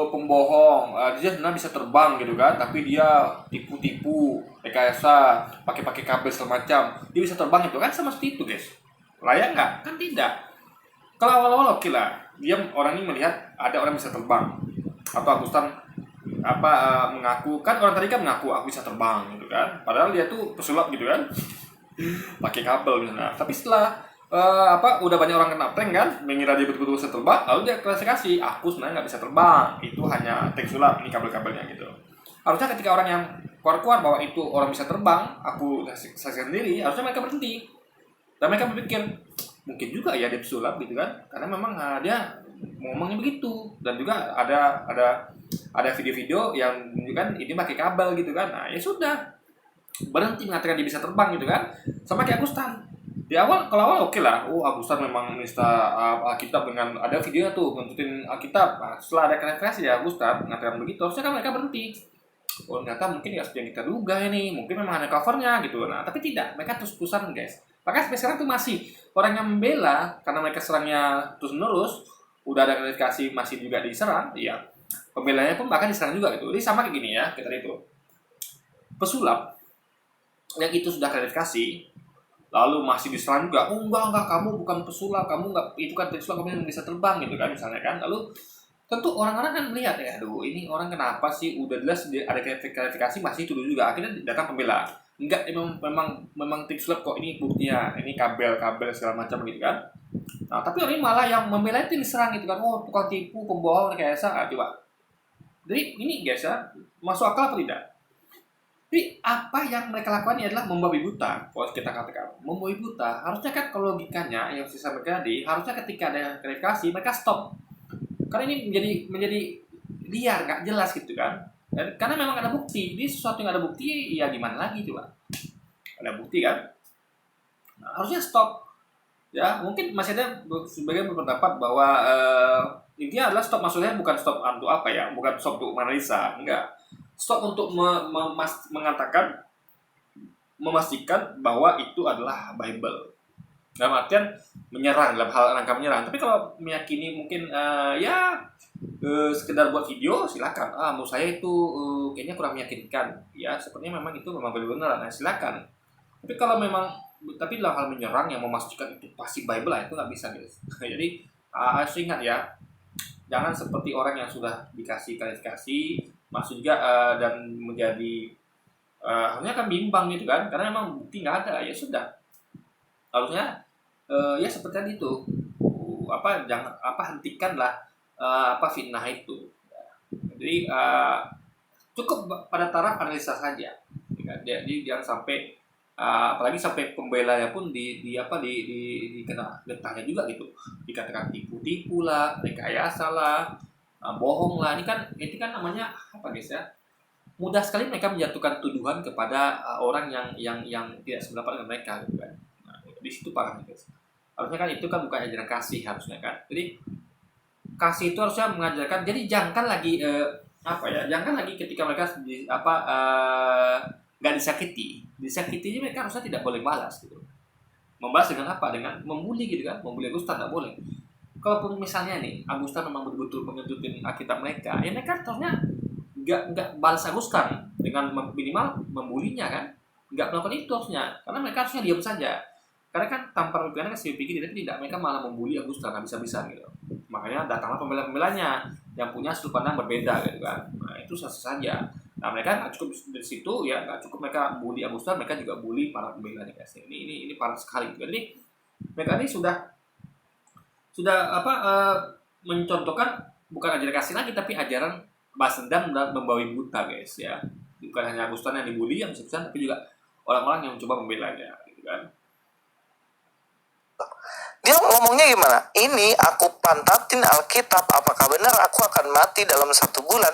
pembohong, dia sebenarnya bisa terbang gitu kan, tapi dia tipu-tipu, rekayasa, pakai kabel semacam, dia bisa terbang itu kan, sama seperti itu guys. Layak nggak? Kan tidak. Kalau awal-awal oke lah, dia orang ini melihat ada orang bisa terbang, atau Agustan mengaku kan, orang tadi kan mengaku aku bisa terbang gitu kan, padahal dia tuh pesulap gitu kan. Pakai kabel misalnya. Tapi setelah udah banyak orang kena prank kan, mengira dia betul-betul bisa terbang, lalu dia klarifikasi, aku sebenarnya nggak bisa terbang, itu hanya teks sulap, ini kabel-kabelnya gitu. Harusnya ketika orang yang keluar bahwa itu orang bisa terbang, aku saksikan sendiri, harusnya mereka berhenti dan mereka berpikir mungkin juga ya dia pesulap gitu kan, karena memang dia ngomongnya begitu. Dan juga ada video-video yang menunjukkan ini pakai kabel gitu kan. Nah ya sudah, berhenti mengatakan dia bisa terbang gitu kan. Sama kayak Agustan di awal, kalau awal oke lah, oh Agustan memang menista Alkitab dengan ada videonya tuh ngentutin Alkitab. Nah, setelah ada klarifikasi ya Agustan mengatakan begitu, harusnya kan mereka berhenti. Oh ternyata mungkin ya seperti yang kita duga ini, mungkin memang ada covernya gitu. Nah tapi tidak, mereka terus-terusan guys. Makanya sampai sekarang tuh masih orang yang membela, karena mereka serangnya terus menerus, udah ada klarifikasi masih juga diserang, ya pembelanya pun bahkan diserang juga gitu. Jadi sama kayak gini ya, kita itu pesulap yang itu sudah klarifikasi, lalu masih diserang juga, oh enggak, kamu bukan pesulap, kamu enggak, itu kan pesulap, kamu yang bisa terbang gitu kan misalnya kan. Lalu tentu orang-orang kan melihat ya, aduh ini orang kenapa sih, udah jelas ada klarifikasi masih tuduh juga. Akhirnya datang pembela, enggak, memang pesulap kok, ini buktinya, ini kabel segala macam gitu kan. Nah tapi orang ini malah yang membela itu diserang gitu kan, oh tukang tipu, pembohong, rekayasa. Coba, jadi ini guys ya, masuk akal atau tidak? Tapi apa yang mereka lakukan ini adalah membabi buta. Kalau kita katakan membabi buta, harusnya kan kalau logikanya yang saya sampaikan tadi, harusnya ketika ada klarifikasi mereka stop. Karena ini menjadi liar, nggak jelas gitu kan. Dan, karena memang ada bukti. Ini sesuatu yang ada bukti, ya gimana lagi coba? Ada bukti kan? Nah, harusnya stop. Ya mungkin masih ada sebagian berpendapat bahwa intinya adalah stop, maksudnya bukan stop untuk apa ya, bukan stop untuk menganalisa, enggak. Stop untuk memastikan bahwa itu adalah Bible. dalam artian menyerang, dalam hal rangka menyerang. Tapi kalau meyakini mungkin sekedar buat video, silakan. Menurut saya itu kayaknya kurang meyakinkan. Ya, sepertinya memang itu memang benar-benar. Nah, silakan. Tapi kalau memang, tapi dalam hal menyerang yang memastikan itu pasti Bible lah, itu nggak bisa guys. Jadi harus ingat ya, jangan seperti orang yang sudah dikasih klarifikasi, masuk juga dan menjadi harusnya kan bimbang gitu kan, karena memang bukti nggak ada, ya sudah. Harusnya ya seperti tadi itu, hentikanlah fitnah itu. Jadi cukup pada taraf analisa saja, ya kan? Jadi jangan sampai apalagi sampai pembelanya pun dikena getahnya juga gitu, dikatakan tipu lah, rekayasa lah, bohong lah. Ini kan namanya apa guys ya, mudah sekali mereka menjatuhkan tuduhan kepada orang yang tidak sependapat dengan mereka gitu kan. Nah, di situ parahnya guys. Harusnya kan itu kan bukan ajaran kasih harusnya kan. Jadi kasih itu harusnya mengajarkan. Jadi jangan lagi jangan lagi ketika mereka nggak disakiti mereka harusnya tidak boleh balas gitu. Membalas dengan apa? Dengan membuli gitu kan. Membuli Agustan nggak boleh. Kalaupun misalnya nih Agustan memang betul-betul mengentutin Alkitab mereka, ya mereka harusnya nggak balas Agustan dengan minimal membulinya kan. Nggak melakukan itu harusnya, karena mereka harusnya diam saja. Karena kan tanpa pembelanya kan saya pikir tidak, mereka malah membuli Agustan habis-habisan gitu. Makanya datanglah pembela-pembelanya yang punya sudut pandang berbeda gitu kan. Nah itu sah-sah saja. Nah mereka nggak cukup dari situ ya, nggak cukup mereka bully Agustan, mereka juga bully para pembelanya guys. Ini parah sekali gitu. Jadi mereka ini sudah mencontohkan bukan ajaran kasih lagi, tapi ajaran balas dendam dan membawi buta guys ya. Bukan hanya Agustan yang dibully yang sebesar, tapi juga orang-orang yang mencoba membelanya gitu kan. Dia ngomongnya gimana? Ini aku pantatin Alkitab, apakah benar aku akan mati dalam 1 bulan?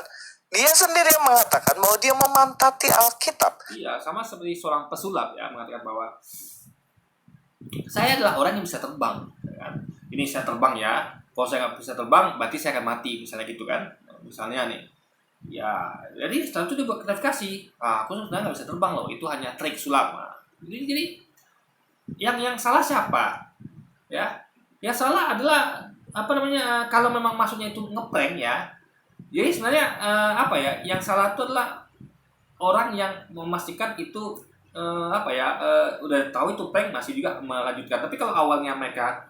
Dia sendiri yang mengatakan bahwa dia memantati Alkitab. Iya, sama seperti seorang pesulap ya, mengatakan bahwa saya adalah orang yang bisa terbang kan? Ini saya terbang ya, kalau saya nggak bisa terbang berarti saya akan mati, misalnya gitu kan. Misalnya nih ya, jadi setelah itu dia buat klarifikasi, aku sebenarnya nggak bisa terbang loh, itu hanya trik sulap. Jadi yang salah siapa ya? Yang salah adalah kalau memang maksudnya itu ngeprank ya, jadi sebenarnya yang salah itu adalah orang yang memastikan itu udah tahu itu prank masih juga melanjutkan. Tapi kalau awalnya mereka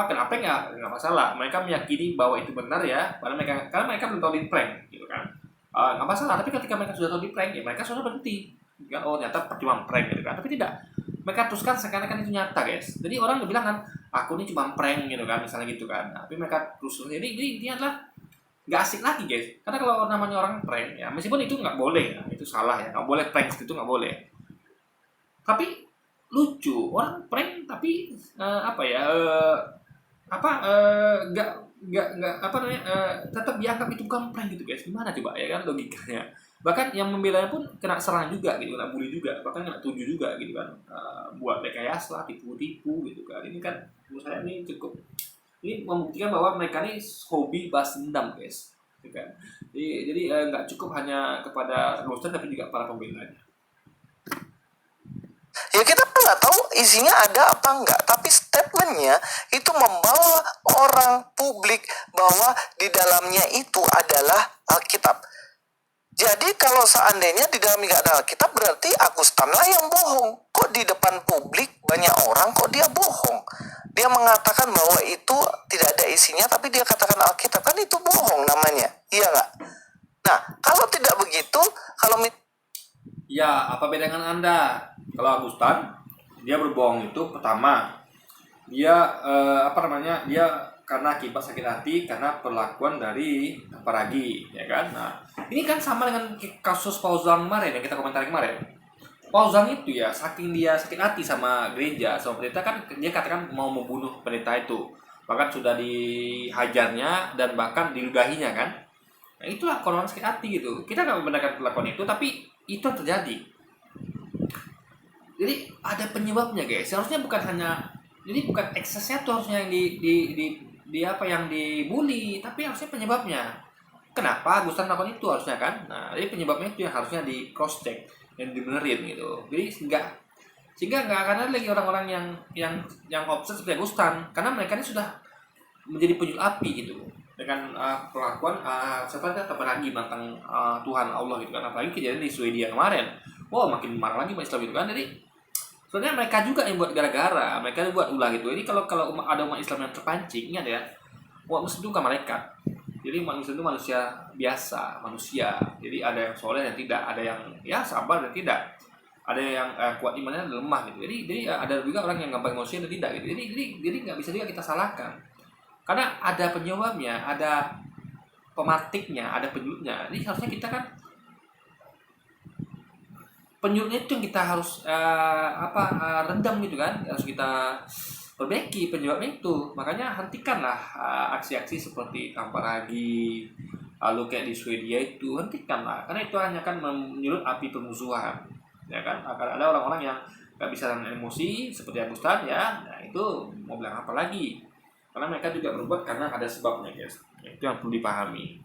kenapa nggak masalah, mereka meyakini bahwa itu benar ya, karena mereka belum tahu di prank gitu kan, nggak masalah. Tapi ketika mereka sudah tahu di prank ya mereka sudah berhenti kan, ternyata cuma prank gitu kan. Tapi tidak, mereka teruskan seakan-akan itu nyata guys. Jadi orang udah bilang kan, aku ini cuma prank gitu kan, misalnya gitu kan. Tapi mereka terus, jadi ini adalah nggak asik lagi guys. Karena kalau namanya orang prank ya, meskipun itu nggak boleh ya, itu salah ya, nggak boleh prank itu, nggak boleh. Tapi lucu orang prank tapi tetap dianggap itu bukan prank gitu guys. Gimana coba ya kan logikanya? Bahkan yang membelanya pun kena serang juga gitu, kena bully juga, bahkan kena tuju juga gitu kan, buat rekayasa lah, tipu-tipu gitu kan. Ini kan menurut saya ini membuktikan bahwa mereka ini hobi balas dendam guys gitu kan. Jadi nggak cukup hanya kepada Agustan tapi juga para pembelanya. Ya kita nggak tahu isinya ada apa enggak, tapi statementnya itu membawa orang publik bahwa di dalamnya itu adalah Alkitab. Jadi kalau seandainya di dalamnya nggak ada Alkitab, berarti Agustan lah yang bohong. Kok di depan publik banyak orang kok dia bohong? Dia mengatakan bahwa itu tidak ada isinya, tapi dia katakan Alkitab, kan itu bohong namanya, iya nggak? Nah kalau tidak begitu, ya apa beda dengan Anda? Kalau Agustan dia berbohong itu pertama dia dia karena akibat sakit hati karena perlakuan dari Paragi ya kan. Nah ini kan sama dengan kasus Pauzang kemarin yang kita komentari kemarin. Pauzang itu ya saking dia sakit hati sama gereja, sama pendeta kan, dia katakan mau membunuh pendeta itu, bahkan sudah dihajarnya dan bahkan diludahinya kan. Nah itulah korban sakit hati gitu. Kita nggak membenarkan perlakuan itu, tapi itu terjadi. Jadi ada penyebabnya guys. Harusnya bukan eksesnya tuh harusnya yang dibully, tapi harusnya penyebabnya. Kenapa Agustan melakukan itu harusnya kan? Nah, jadi penyebabnya itu yang harusnya di cross check, yang dibenerin gitu. Jadi Sehingga nggak akan ada lagi orang-orang yang obses seperti Agustan, karena mereka ini sudah menjadi penyulut api gitu dengan perlakuan seperti apalagi tentang Tuhan Allah gitu kan, apalagi kejadian di Swedia kemarin. Wow, makin marah lagi umat Islam itu kan. Jadi sebenarnya mereka juga yang buat gara-gara, mereka yang buat ulah gitu. Jadi kalau ada umat Islam yang terpancing, ingat ya, umat Muslim itu bukan malaikat. Jadi umat Muslim itu manusia biasa, manusia. Jadi ada yang soleh dan tidak, ada yang ya sabar dan tidak, ada yang kuat imannya dan lemah gitu. Jadi ada juga orang yang gampang emosi dan tidak gitu. Jadi nggak bisa juga kita salahkan, karena ada penyebabnya, ada pematiknya, ada penyebabnya. Jadi harusnya kita kan penyebabnya itu yang kita harus redam gitu kan, harus kita perbaiki penyebabnya itu. Makanya hentikanlah aksi-aksi seperti tampar lagi, lalu kayak di Swedia itu, hentikanlah, karena itu hanya akan menyulut api permusuhan, ya kan. Akan ada orang-orang yang nggak bisa nahan emosi seperti Agustan ya, nah itu mau bilang apa lagi, karena mereka juga berbuat karena ada sebabnya guys. Itu yang perlu dipahami.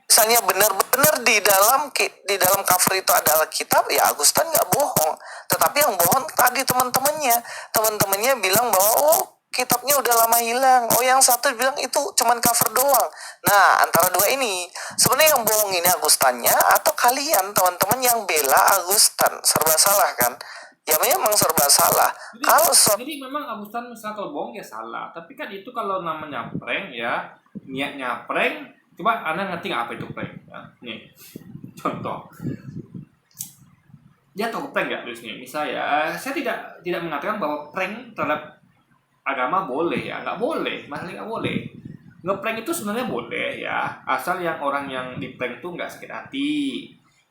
Misalnya benar-benar di dalam cover itu ada Alkitab, ya Agustan nggak bohong. Tetapi yang bohong tadi teman-temannya bilang bahwa oh kitabnya udah lama hilang. Oh yang satu bilang itu cuman cover doang. Nah antara dua ini sebenarnya yang bohong ini Agustannya atau kalian teman-teman yang bela Agustan? Serba salah kan? Ya memang serba salah. Jadi memang Agustan misalnya kalau bohong ya salah, tapi kan itu kalau namanya prank ya, niatnya prank. Coba Anda ngerti nggak apa itu prank? Ya, nih, contoh. Dia tahu prank nggak tulisnya? Misalnya, saya tidak mengatakan bahwa prank terhadap agama boleh ya, nggak boleh, masalah nggak boleh. Ngeprank itu sebenarnya boleh ya, asal yang orang yang di prank itu nggak sakit hati.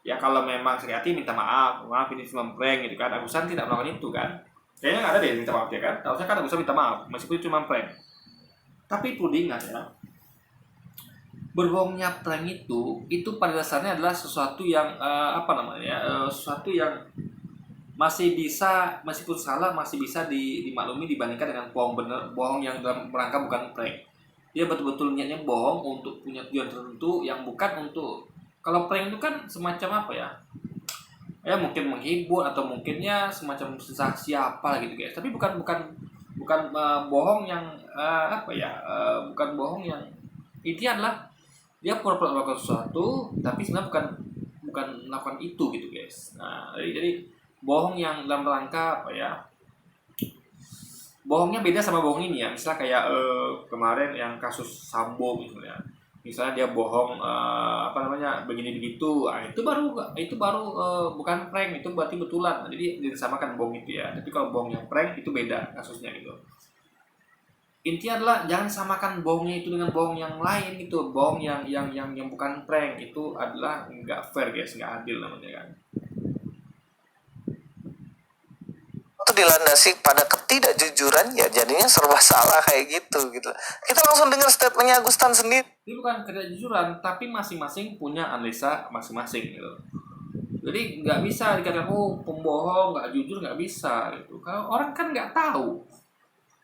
Ya kalau memang sakit hati minta maaf ini cuma prank gitu kan. Agustan tidak melakukan itu kan? Kayaknya nggak ada deh minta maaf ya kan? Harusnya kan Agustan minta maaf, meskipun itu cuma prank. Tapi perlu diingat ya, berbohongnya prank itu pada dasarnya adalah sesuatu yang sesuatu yang masih bisa, meskipun salah masih bisa dimaklumi dibandingkan dengan bohong yang dalam rangka bukan prank. Dia betul-betul niatnya bohong untuk punya tujuan tertentu yang bukan untuk, kalau prank itu kan semacam apa ya, ya mungkin menghibur atau mungkinnya semacam sensasi apa gitu guys. Tapi bukan bohong yang bukan bohong yang intinya adalah dia pura-pura melakukan sesuatu tapi sebenarnya bukan melakukan itu gitu guys. Nah jadi bohong yang dalam rangka bohongnya beda sama bohong ini ya. Misalnya kayak kemarin yang kasus Sambo misalnya dia bohong begini begitu, itu baru bukan prank, itu berarti betulan. Jadi disamakan bohong itu ya. Tapi kalau bohong yang prank itu beda kasusnya gitu. Intinya adalah jangan samakan bohongnya itu dengan bohong yang lain gitu. Bohong yang bukan prank itu adalah nggak fair guys, nggak adil namanya kan. Itu dilandasi pada ketidakjujuran ya jadinya serba salah kayak gitu. Kita langsung dengar statementnya Agustan sendiri. Ini bukan ketidakjujuran, tapi masing-masing punya analisa masing-masing gitu. Jadi nggak bisa dikatakan pembohong, nggak jujur, nggak bisa gitu. Kalau orang kan nggak tahu.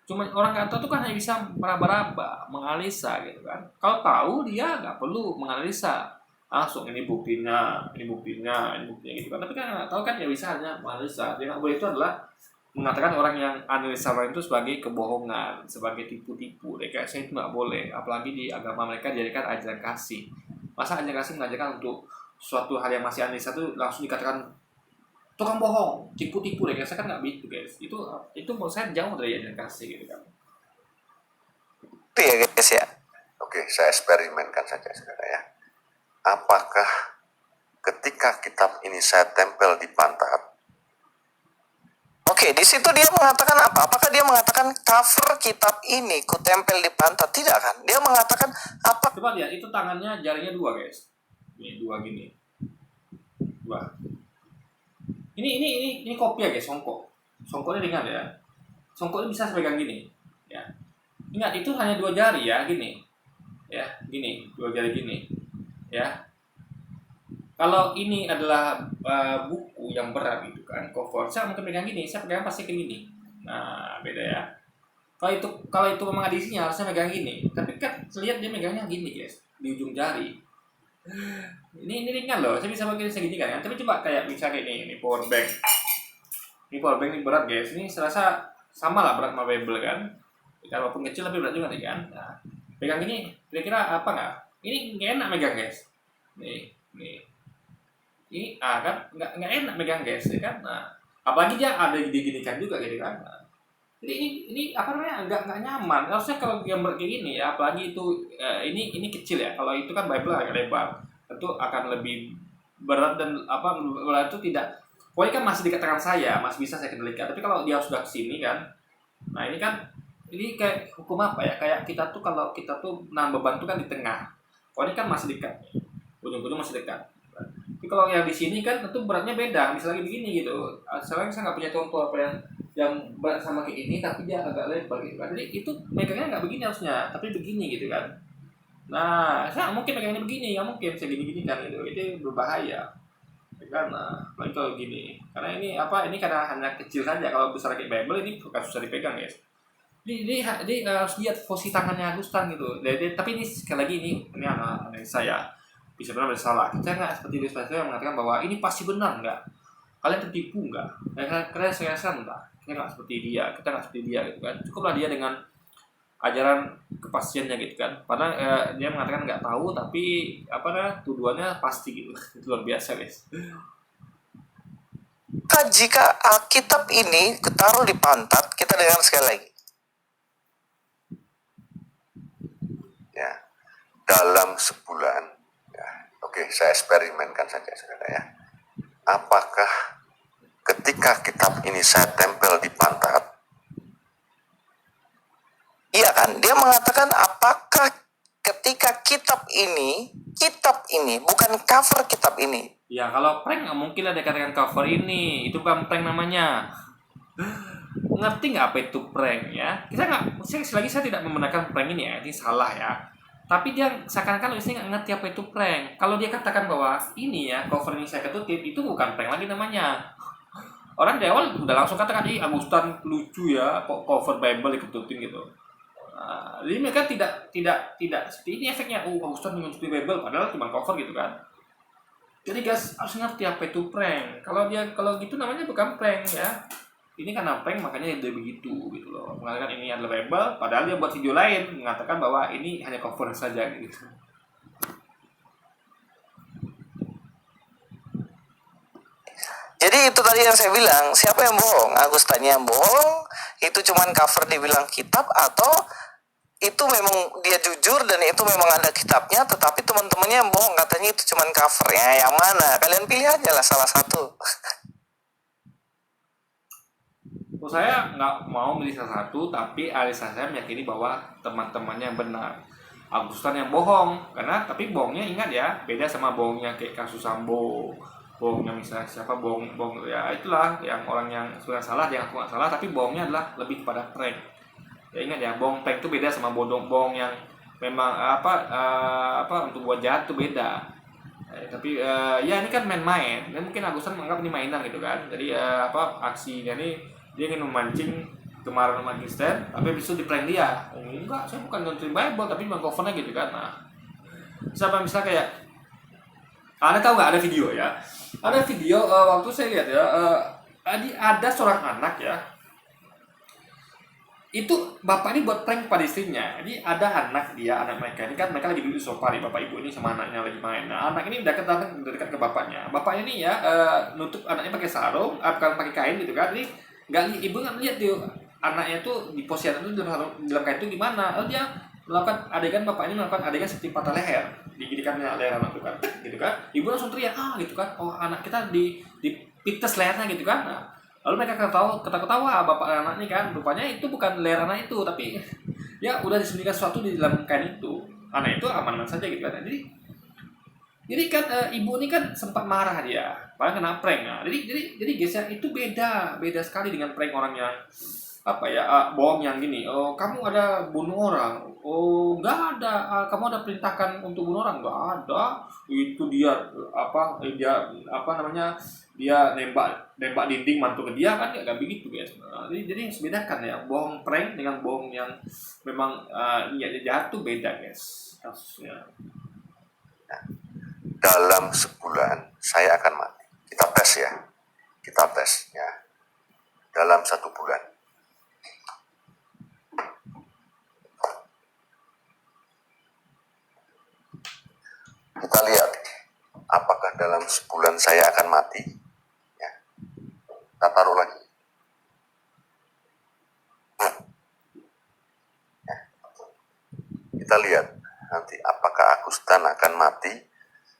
Cuma orang nggak tahu itu kan hanya bisa meraba-raba, menganalisa gitu kan. Kalau tahu dia nggak perlu menganalisa langsung ini buktinya gitu kan. Tapi kan nggak tahu kan ya bisa hanya menganalisa. Yang nggak boleh itu adalah mengatakan orang yang analisa orang itu sebagai kebohongan, sebagai tipu-tipu. Rekayasa itu nggak boleh. Apalagi di agama mereka dijadikan ajaran kasih. Masa ajaran kasih mengajarkan untuk suatu hal yang masih analisa itu langsung dikatakan tukang bohong, tipu-tipu deh, saya kan nggak begitu guys. Itu menurut saya jauh dari ajaran kasih gitu kan. Itu ya guys ya. Oke, saya eksperimenkan saja saudara ya. Apakah ketika kitab ini saya tempel di pantat? Oke, di situ dia mengatakan apa? Apakah dia mengatakan cover kitab ini ku tempel di pantat? Tidak kan? Dia mengatakan apa? Coba lihat, itu tangannya jarinya dua guys. Ini dua gini. Dua. Ini kopi ya guys, songkok. Songkoknya ringan ya. Songkoknya bisa sepegang gini, ya. Ingat itu hanya dua jari ya, gini. Ya, gini, dua jari gini. Ya. Kalau ini adalah buku yang berat gitu kan, cover. Saya mungkin pegang gini, saya pegang pasti kayak gini. Nah, beda ya. Kalau itu memang ada isinya harusnya megang gini. Tapi kan lihat dia megangnya gini guys, di ujung jari. Ini ringan loh, saya bisa pakai segini kan. Tapi coba kayak misalnya ini power bank. Ini powerbank ini berat guys. Ini serasa sama lah berat sama Bible kan. Walaupun kecil tapi berat juga nih kan. Nah, pegang ini kira-kira apa nggak? Ini nggak enak megang guys. Nih. Ini kan nggak enak megang guys, ya kan. Nah, apalagi dia ada diginikan juga gitu kan. Nah, jadi ini apa namanya nggak nyaman. Harusnya kalau gambar kayak gini ya, apalagi itu ini kecil ya. Kalau itu kan Bible agak lebar, tentu akan lebih berat dan berat itu tidak. Pokoknya kan masih dekat tangan saya, masih bisa saya kendalikan. Tapi kalau dia sudah kesini kan, nah ini kayak hukum apa ya? Kayak kita tuh kalau kita tuh beban tuh kan di tengah. Kalau ini kan masih dekat, ujung-ujung masih dekat. Tapi kalau yang di sini kan tentu beratnya beda. Misalnya begini gitu. Sekarang saya nggak punya contoh apa yang berat sama kayak ini, tapi dia agak lebar gitu kan. Jadi itu megangnya nggak begini harusnya, tapi begini gitu kan. Nah, saya mungkin megangnya begini, nggak mungkin saya gini-gini kan gitu. Itu berbahaya. Karena apalagi kalau gini, karena ini karena hanya kecil saja. Kalau besar kayak Bible ini bukan susah dipegang guys. Jadi harus lihat posisi tangannya Agustan gitu. Tapi ini sekali lagi ini anak saya bisa benar bersalah. Kita nggak seperti Luis yang mengatakan bahwa ini pasti benar nggak. Kalian tertipu nggak? Karena saya rasa enggak. Kita nggak seperti dia. Kita nggak seperti dia gitu kan. Cukuplah dia dengan ajaran kepastiannya gitu kan. Padahal dia mengatakan nggak tahu, tapi tuduhannya pasti gitu. Itu luar biasa guys. Jika Alkitab ini ketaruh di pantat, kita dengar sekali lagi. Ya, dalam sebulan, ya, oke, saya eksperimenkan saja saudara ya. Apakah ketika kitab ini saya tempel di pantat? Iya kan? Dia mengatakan apakah ketika kitab ini bukan cover kitab ini. Ya kalau prank nggak mungkin ada katakan cover ini, itu bukan prank namanya. Ngerti nggak apa itu prank ya? Selagi saya tidak membenarkan prank ini ya, ini salah ya. Tapi dia seakan-akan Luis nggak ngerti apa itu prank. Kalau dia katakan bahwa ini ya cover ini saya ketutip, itu bukan prank lagi namanya. Orang di awal udah langsung katakan, Agustan lucu ya, kok cover Bible diketutin gitu. Nah, jadi mereka tidak seperti ini efeknya. Agustan mengikuti Bible padahal cuma cover gitu kan. Jadi guys harus ngerti apa itu prank. Kalau gitu namanya bukan prank ya. Ini karena prank makanya dia begitu gitu loh. Mengatakan ini adalah Bible, padahal dia buat video lain mengatakan bahwa ini hanya cover saja gitu. Jadi itu tadi yang saya bilang, siapa yang bohong? Agustanya yang bohong? Itu cuman cover dibilang kitab, atau itu memang dia jujur dan itu memang ada kitabnya, tetapi teman-temannya yang bohong katanya itu cuman covernya? Yang mana? Kalian pilih aja lah salah satu. Saya nggak mau milih salah satu, tapi analisa saya meyakini bahwa teman-temannya benar. Agustan yang bohong, tapi bohongnya ingat ya, beda sama bohongnya kayak kasus Sambo. Bohongnya misalnya siapa bohong ya itulah yang orang yang sudah salah dia ngaku nggak salah, tapi bohongnya adalah lebih kepada prank. Ya ingat ya, bohong prank itu beda sama bohong yang memang untuk buat jahat itu beda. Tapi ya ini kan main-main. Dan mungkin Agustan menganggap ini mainan gitu kan. Jadi aksinya ini dia ingin memancing kemarahan umat Kristen, tapi habis itu di prank dia. Enggak, saya bukan nonton Bible tapi mengcovernya gitu kan. Nah, misalnya kayak Anda tahu nggak ada video ya? Ada video waktu saya lihat ya, ada seorang anak ya. Itu bapak ini buat prank pada istrinya. Jadi ada anak mereka ini kan mereka lagi duduk di sofa nih, bapak ibu ini sama anaknya lagi main. Nah, anak ini dekat ke bapaknya. Bapaknya ini ya nutup anaknya pakai sarung, bukan pakai kain gitu kan. Jadi ibu nggak lihat tuh anaknya tuh di posisi itu dalam kain itu gimana. Lalu dia melakukan adegan, bapak ini melakukan adegan seperti patah leher, diginikannya leher anak itu kan, gitu kan. Ibu langsung teriak gitu kan, oh anak kita di pites lehernya gitu kan. Nah, lalu mereka ketawa bapak anak ini kan, rupanya itu bukan leher anak itu, tapi ya udah disembunyikan sesuatu di dalam kain itu. Anak itu aman-aman saja gitu kan. Jadi kan ibu ini kan sempat marah dia, padahal kena prank. Nah, jadi guys ya, itu beda sekali dengan prank orang yang bohong yang gini. Oh, kamu ada bunuh orang. Oh, nggak ada. Kamu ada perintahkan untuk bunuh orang? Nggak ada. Itu dia dia nembak dinding mantu ke dia kan, nggak begitu guys. Nah, jadi harus bedakan ya, bohong prank dengan bohong yang memang niatnya jahat tuh beda guys kasusnya. Dalam sebulan saya akan mati. Kita tes ya. dalam 1 bulan. Kita lihat apakah dalam sebulan saya akan mati. Ya. Kita taruh lagi. Ya. Kita lihat nanti apakah Agustan akan mati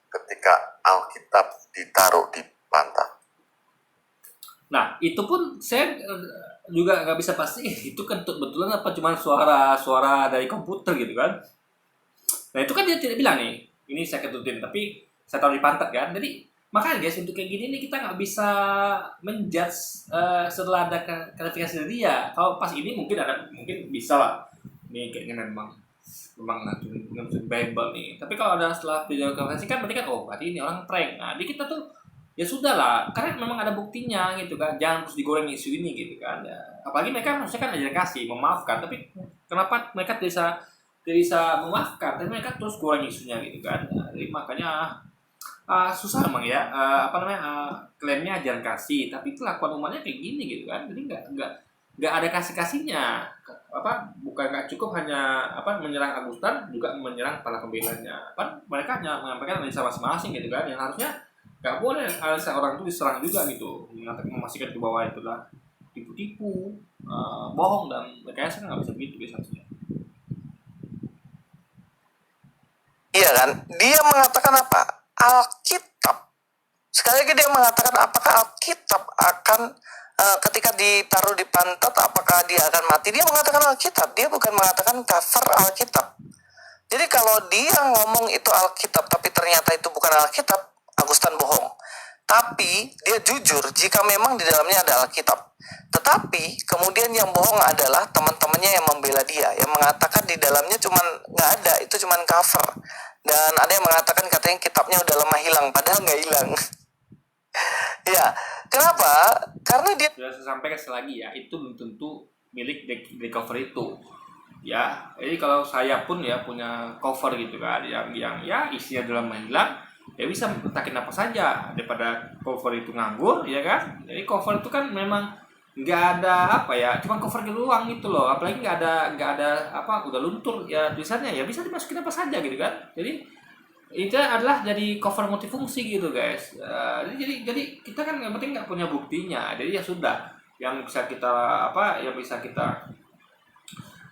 ketika Alkitab ditaruh di pantat. Nah, itu pun saya juga nggak bisa pasti itu kan betulan apa cuma suara dari komputer gitu kan. Nah, itu kan dia tidak bilang nih, ini saya ketutin, tapi saya taruh di pantat kan. Jadi, makanya guys, untuk kayak gini nih kita nggak bisa menjudge setelah ada klarifikasi dari dia. Kalau pas ini mungkin bisa lah. Ini kayaknya memang ngatur Bible nih. Tapi kalau ada setelah video klarifikasi kan berarti kan, oh berarti ini orang prank. Nah, di kita tuh ya sudah lah, karena memang ada buktinya gitu kan, jangan terus digoreng isu ini gitu kan ya. Apalagi mereka maksudnya kan aja kasih memaafkan, tapi kenapa mereka tidak bisa memaafkan, tapi mereka terus goreng isunya gitu kan ya. Jadi makanya susah emang ya, klaimnya ajaran kasih, tapi kelakuan umatnya kayak gini gitu kan. Jadi nggak ada kasihnya, bukan nggak cukup hanya menyerang Agustan, juga menyerang para pembelanya. Mereka hanya menyampaikan analisa masing-masing gitu kan, yang harusnya nggak boleh orang itu diserang juga gitu, memastikan ke bawah itulah tipu-tipu, bohong dan rekayasa. Nggak bisa begitu biasanya. Iya kan? Dia mengatakan apa? Alkitab. Sekali lagi dia mengatakan apakah Alkitab akan ketika ditaruh di pantat apakah dia akan mati? Dia mengatakan Alkitab. Dia bukan mengatakan cover Alkitab. Jadi kalau dia ngomong itu Alkitab tapi ternyata itu bukan Alkitab, Agustan bohong. Tapi dia jujur jika memang di dalamnya ada Alkitab. Tetapi kemudian yang bohong adalah teman-temannya yang membela dia, yang mengatakan di dalamnya cuman nggak ada, itu cuman cover. Dan ada yang mengatakan katanya kitabnya udah lama hilang, padahal nggak hilang. Ya, kenapa? Karena dia Sudah saya sampaikan lagi ya, itu belum tentu milik di cover itu. Ya, jadi kalau saya pun ya punya cover gitu kan, yang ya isinya dalam hilang, ya bisa mentakin apa saja daripada cover itu nganggur, ya kan? Jadi cover itu kan memang nggak ada cuma cover doang gitu loh. Apalagi nggak ada udah luntur ya tulisannya, ya bisa dimasukin apa saja gitu kan. Jadi itu adalah jadi cover multifungsi gitu guys. Jadi kita kan yang penting nggak punya buktinya. Jadi ya sudah, yang bisa kita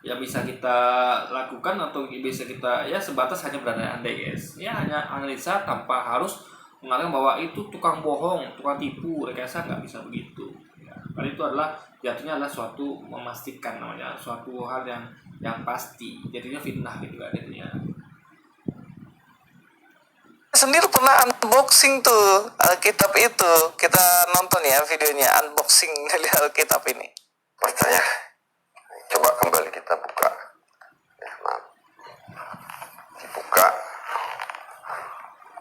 yang bisa kita lakukan atau bisa kita ya sebatas hanya berandai-andai guys. Ya hanya analisa tanpa harus mengatakan bahwa itu tukang bohong, tukang tipu, rekayasa. Nggak bisa begitu. Ya, karena itu adalah jatuhnya adalah suatu memastikan, namanya suatu hal yang pasti. Jadinya fitnah gitu kan jadinya. sendiri pernah unboxing tuh Alkitab itu. Kita nonton ya videonya unboxing dari Alkitab ini. Percaya. Coba kembali kita buka. Ya, maaf. Dibuka.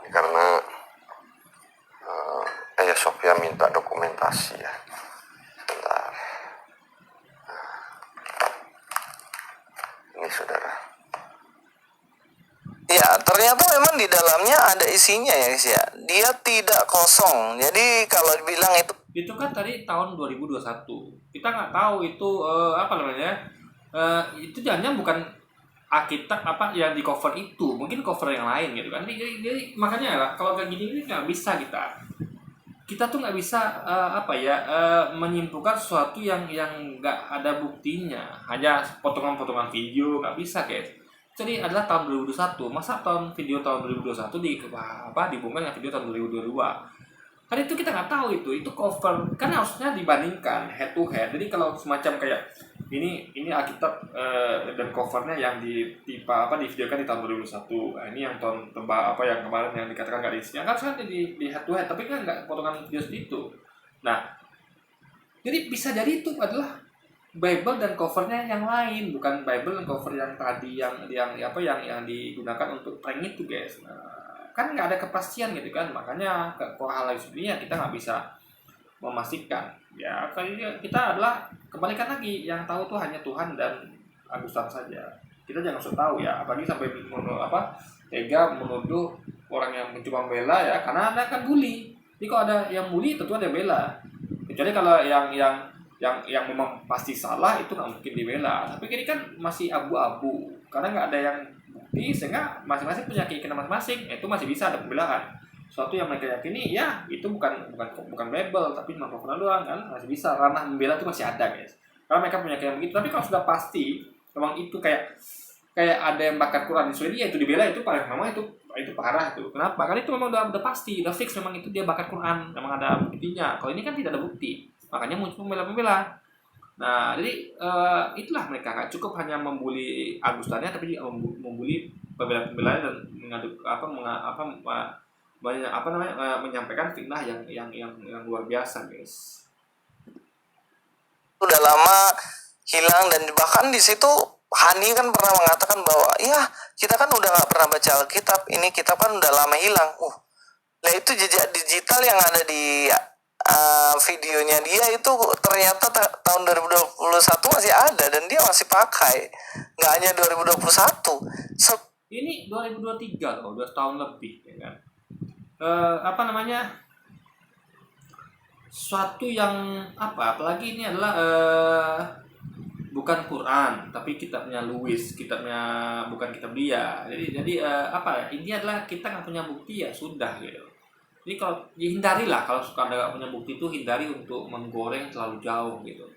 Ini karena Ayah Sophia minta dokumentasi ya. Sebentar. Ini saudara. Ya, ternyata memang di dalamnya ada isinya ya guys ya. Dia tidak kosong. Jadi kalau dibilang Itu kan tadi tahun 2021. Kita nggak tahu itu itu jangan bukan Alkitab yang di cover itu, mungkin cover yang lain gitu kan. Jadi makanya lah kalau kayak gini nggak bisa kita tuh nggak bisa menyimpulkan sesuatu yang nggak ada buktinya, hanya potongan-potongan video. Nggak bisa guys. Jadi adalah tahun 2021, masa video tahun 2021 dibungkus dengan video tahun 2022. Kan itu kita nggak tahu itu cover, kan harusnya dibandingkan head to head. Jadi kalau semacam kayak ini Alkitab dan covernya yang divideokan di tahun 2021. Nah, ini yang tahun yang kemarin yang dikatakan nggak diisinya, kan harusnya di head to head, tapi kan nggak potongan video seperti itu. Nah, jadi bisa jadi itu adalah Bible dan covernya yang lain, bukan Bible dan cover yang tadi yang digunakan untuk prank itu guys. Nah, kan nggak ada kepastian gitu kan, makanya kalau hal lain kita nggak bisa memastikan. Ya kali kita adalah kembalikan lagi, yang tahu tuh hanya Tuhan dan Agustan saja. Kita jangan usah tahu ya, apalagi sampai tega menuduh orang yang mencoba membela ya, karena Anda kan bully. Jadi kalau ada yang bully tentu ada yang bela. Kecuali kalau yang yang memang pasti salah itu nggak mungkin dibela. Tapi ini kan masih abu-abu karena nggak ada yang bukti, sehingga masing-masing punya keyakinan masing-masing, itu masih bisa ada pembelaan. Suatu yang mereka yakini ya itu bukan label tapi cuma pernah doang kan, masih bisa, ranah membela itu masih ada guys. Karena mereka punya keyakinan begitu. Tapi kalau sudah pasti memang itu kayak ada yang bakar Quran di Swedia itu dibela, itu paling memang itu parah itu. Kenapa? Karena itu memang udah pasti, udah fix memang itu dia bakar Quran, memang ada buktinya. Kalau ini kan tidak ada bukti, makanya muncul pembela-pembela. Nah, jadi itulah mereka nggak cukup hanya membuli Agustania, tapi juga membuli pembela-pembela dan menyampaikan fitnah yang luar biasa, guys. Udah lama hilang, dan bahkan di situ Hani kan pernah mengatakan bahwa ya kita kan udah nggak pernah baca Alkitab, ini kitab kan udah lama hilang. Nah itu jejak digital yang ada di videonya dia itu ternyata tahun 2021 masih ada dan dia masih pakai, nggak hanya 2021. Ini 2023 loh, udah setahun lebih ya kan. Suatu yang apalagi ini adalah bukan Quran tapi kitabnya Lewis, bukan kitab dia. Jadi ini adalah kita nggak punya bukti ya sudah gitu. Jadi kalau hindarilah, kalau suka nggak punya bukti itu hindari untuk menggoreng terlalu jauh gitu.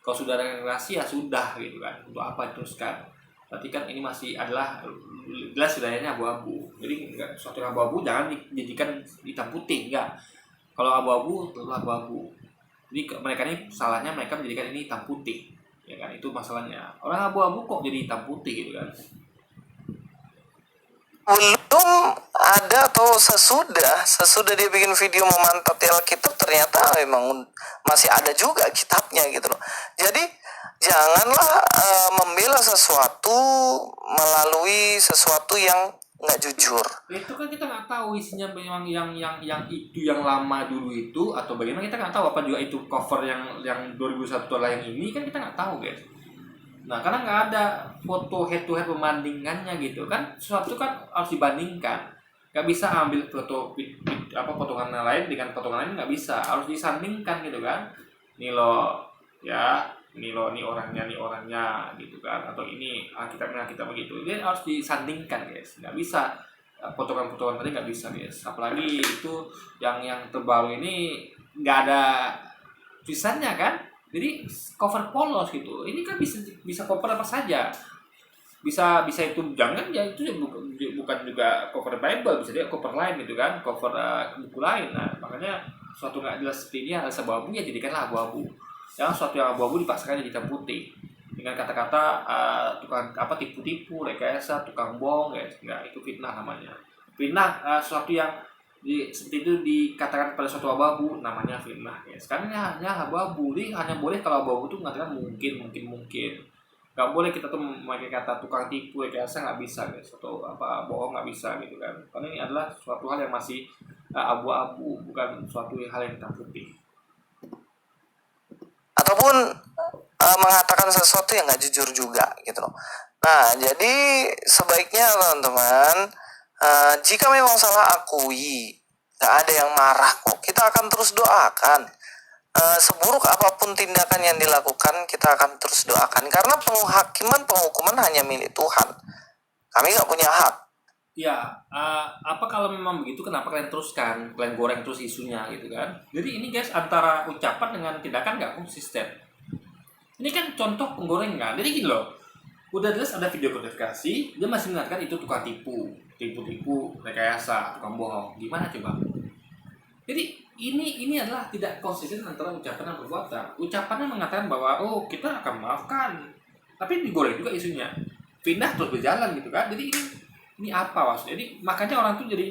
Kalau sudah ada relasi ya sudah gitu kan, untuk apa teruskan. Berarti kan ini masih adalah jelas wilayahnya abu-abu. Jadi suatu yang abu-abu jangan dijadikan hitam putih, enggak. Kalau abu-abu itu abu-abu. Jadi mereka ini salahnya mereka menjadikan ini hitam putih, ya kan, itu masalahnya. Orang abu-abu kok jadi hitam putih gitu kan. Belum ada atau sesudah dia bikin video memantau Alkitab, ternyata memang masih ada juga kitabnya gitu loh. Jadi janganlah membela sesuatu melalui sesuatu yang nggak jujur. Itu kan kita nggak tahu isinya memang yang itu yang lama dulu itu atau bagaimana, kita nggak tahu. Apa juga itu cover yang 2001 adalah yang ini, kan kita nggak tahu guys. Nah karena nggak ada foto head to head pembandingannya gitu kan, sesuatu kan harus dibandingkan. Nggak bisa ambil potongan lain dengan potongan lain, nggak bisa, harus disandingkan gitu kan. Ini loh ya, ini orangnya gitu kan, atau ini kitabnya begitu. Dia harus disandingkan guys, nggak bisa potongan-potongan tadi nggak bisa guys. Apalagi itu yang terbaru ini nggak ada tulisannya kan, jadi cover polos gitu. Ini kan bisa cover apa saja, bisa itu jangan ya, itu bukan juga cover Bible, bisa dia cover lain gitu kan, cover buku lain. Nah makanya suatu nggak jelas seperti ini harus abu-abu, ya jadikanlah abu-abu. Yang suatu yang abu-abu dipaksakan jadi hitam putih dengan kata-kata tukang tipu-tipu, rekayasa, tukang bohong guys. Nggak, itu fitnah namanya. Fitnah suatu yang seperti itu dikatakan pada suatu abu-abu namanya fitnah guys. Karena hanya abu-abu, jadi hanya boleh kalau abu-abu itu mengatakan mungkin. Nggak boleh kita tuh memakai kata tukang tipu, rekayasa, nggak bisa guys, atau bohong, nggak bisa gitu kan. Karena ini adalah suatu hal yang masih abu-abu, bukan suatu hal yang hitam putih. Ataupun mengatakan sesuatu yang nggak jujur juga gitu loh. Nah jadi sebaiknya teman-teman, jika memang salah akui, nggak ada yang marah kok, kita akan terus doakan. Seburuk apapun tindakan yang dilakukan, kita akan terus doakan, karena penghukuman hanya milik Tuhan. Kami nggak punya hak. Ya, kalau memang begitu, kenapa kalian teruskan, kalian goreng terus isunya gitu kan? Jadi ini guys, antara ucapan dengan tindakan nggak konsisten. Ini kan contoh penggorengan. Jadi gini loh, udah jelas ada video klarifikasi, dia masih mengatakan itu tukang tipu, rekayasa, tukang bohong. Gimana coba? Jadi ini adalah tidak konsisten antara ucapan dan perbuatan. Ucapannya mengatakan bahwa kita akan maafkan, tapi digoreng juga isunya. Pindah terus berjalan gitu kan. Jadi ini apa maksudnya? Jadi makanya orang tuh jadi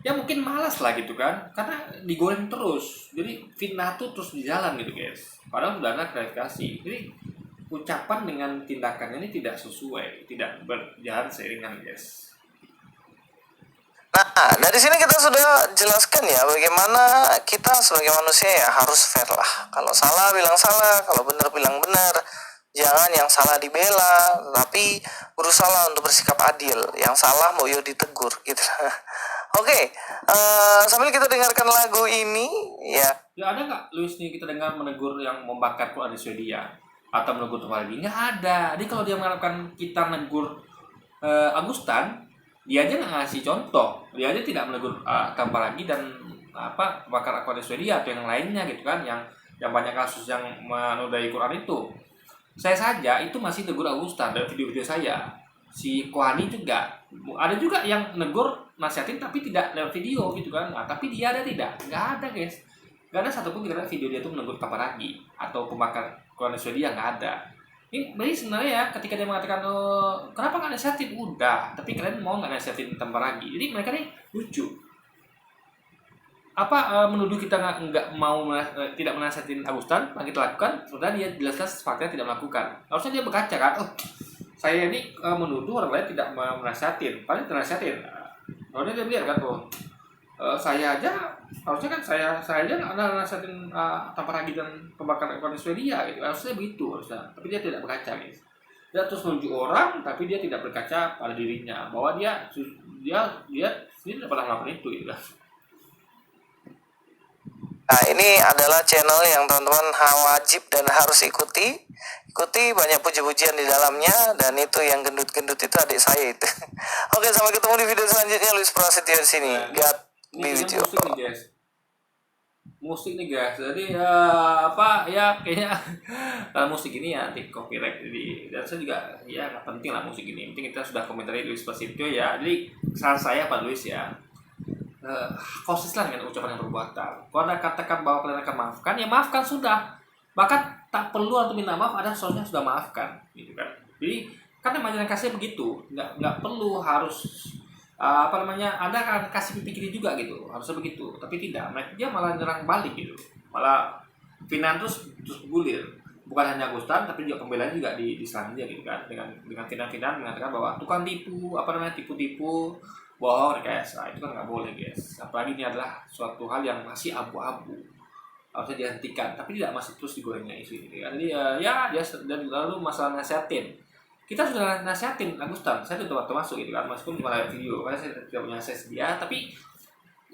ya mungkin malas lah gitu kan, karena digoreng terus. Jadi fitnah tuh terus berjalan gitu guys. Padahal sudah ada klarifikasi. Jadi ucapan dengan tindakannya ini tidak sesuai, tidak berjalan seiringan guys. Nah, dari sini kita sudah jelaskan ya bagaimana kita sebagai manusia ya harus fair lah. Kalau salah bilang salah, kalau benar bilang benar. Jangan yang salah dibela, tapi berusaha untuk bersikap adil. Yang salah mau yo ditegur gitu. Oke, sambil kita dengarkan lagu ini Ya, Ya ada nggak Luis nih kita dengar menegur yang membakar Quran di Swedia atau menegur tempat lagi? Nggak ada. Jadi kalau dia mengharapkan kita negur Agustan, dia aja nggak ngasih contoh. Dia aja tidak menegur tanpa lagi dan bakar Quran di Swedia atau yang lainnya gitu kan, yang banyak kasus yang menodai Quran itu. Saya saja itu masih negur Agustan dari video-video saya. Si Kohani juga ada juga yang negur nasihatin tapi tidak lewat video gitu kan. Nah, tapi dia ada tidak? Nggak ada guys. Nggak ada satupun kita lihat video dia tuh menegur Taparagi atau pembakar Quran Swedia, nggak ada. Ini berarti sebenarnya ya ketika dia mengatakan kenapa nggak nasihatin, udah tapi kalian mau nggak nasihatin Taparagi. Jadi mereka nih lucu. Menuduh kita nggak mau tidak menasihatin Agustan yang kita lakukan, sebenarnya dia jelaskan fakta tidak melakukan. Harusnya dia berkaca kan, saya ini menuduh orang lain tidak menasihatin, paling nasihatin. Kemudian dia bilang kan, saya aja harusnya kan saya aja nggak nasihatin Taparagi dan pembakaran ekonomi Swedia gitu. Harusnya begitu harusnya, tapi dia tidak berkaca guys. Dia terus menunjuk orang, tapi dia tidak berkaca pada dirinya bahwa dia sendiri tidak pernah melakukan itu gitu kan. nah ini adalah channel yang teman-teman wajib dan harus ikuti. Ikuti, banyak puji-pujian di dalamnya, dan itu yang gendut-gendut itu adik saya itu. Oke, sampai ketemu di video selanjutnya. Luis Prasetyo di sini. God be with you. Musik nih guys. Musik nih guys. Jadi kayaknya musik ini ya anti copyright. Jadi dan saya juga ya nggak penting lah musik ini. Penting kita sudah komentari Luis Prasetyo ya. Jadi saran saya Pak Luis ya, konsisten dengan ucapan dan perbuatan. Kalau Anda katakan bahwa kalian akan maafkan, ya maafkan sudah. Bahkan tak perlu untuk minta maaf, ada soalnya sudah maafkan, gitu kan. Jadi kan namanya kasih begitu, nggak perlu harus Anda akan kasih pikirin juga gitu, harusnya begitu. Tapi tidak, dia malah nyerang balik gitu, malah Finan terus gulir. Bukan hanya Agustan, tapi juga pembelanya juga diserang dia gitu kan, dengan Finan mengatakan bahwa tukang tipu, tipu-tipu, bohong, rekayasa. Itu kan nggak boleh guys. Apalagi ini adalah suatu hal yang masih abu-abu, harusnya dihentikan, tapi tidak masih terus digorengnya isu ini kan. Jadi dia dan lalu masalah nasihatin, kita sudah nasihatin Agustan, saya tuh waktu masuk gitu kan, meskipun cuma lihat video karena saya tidak punya akses dia, tapi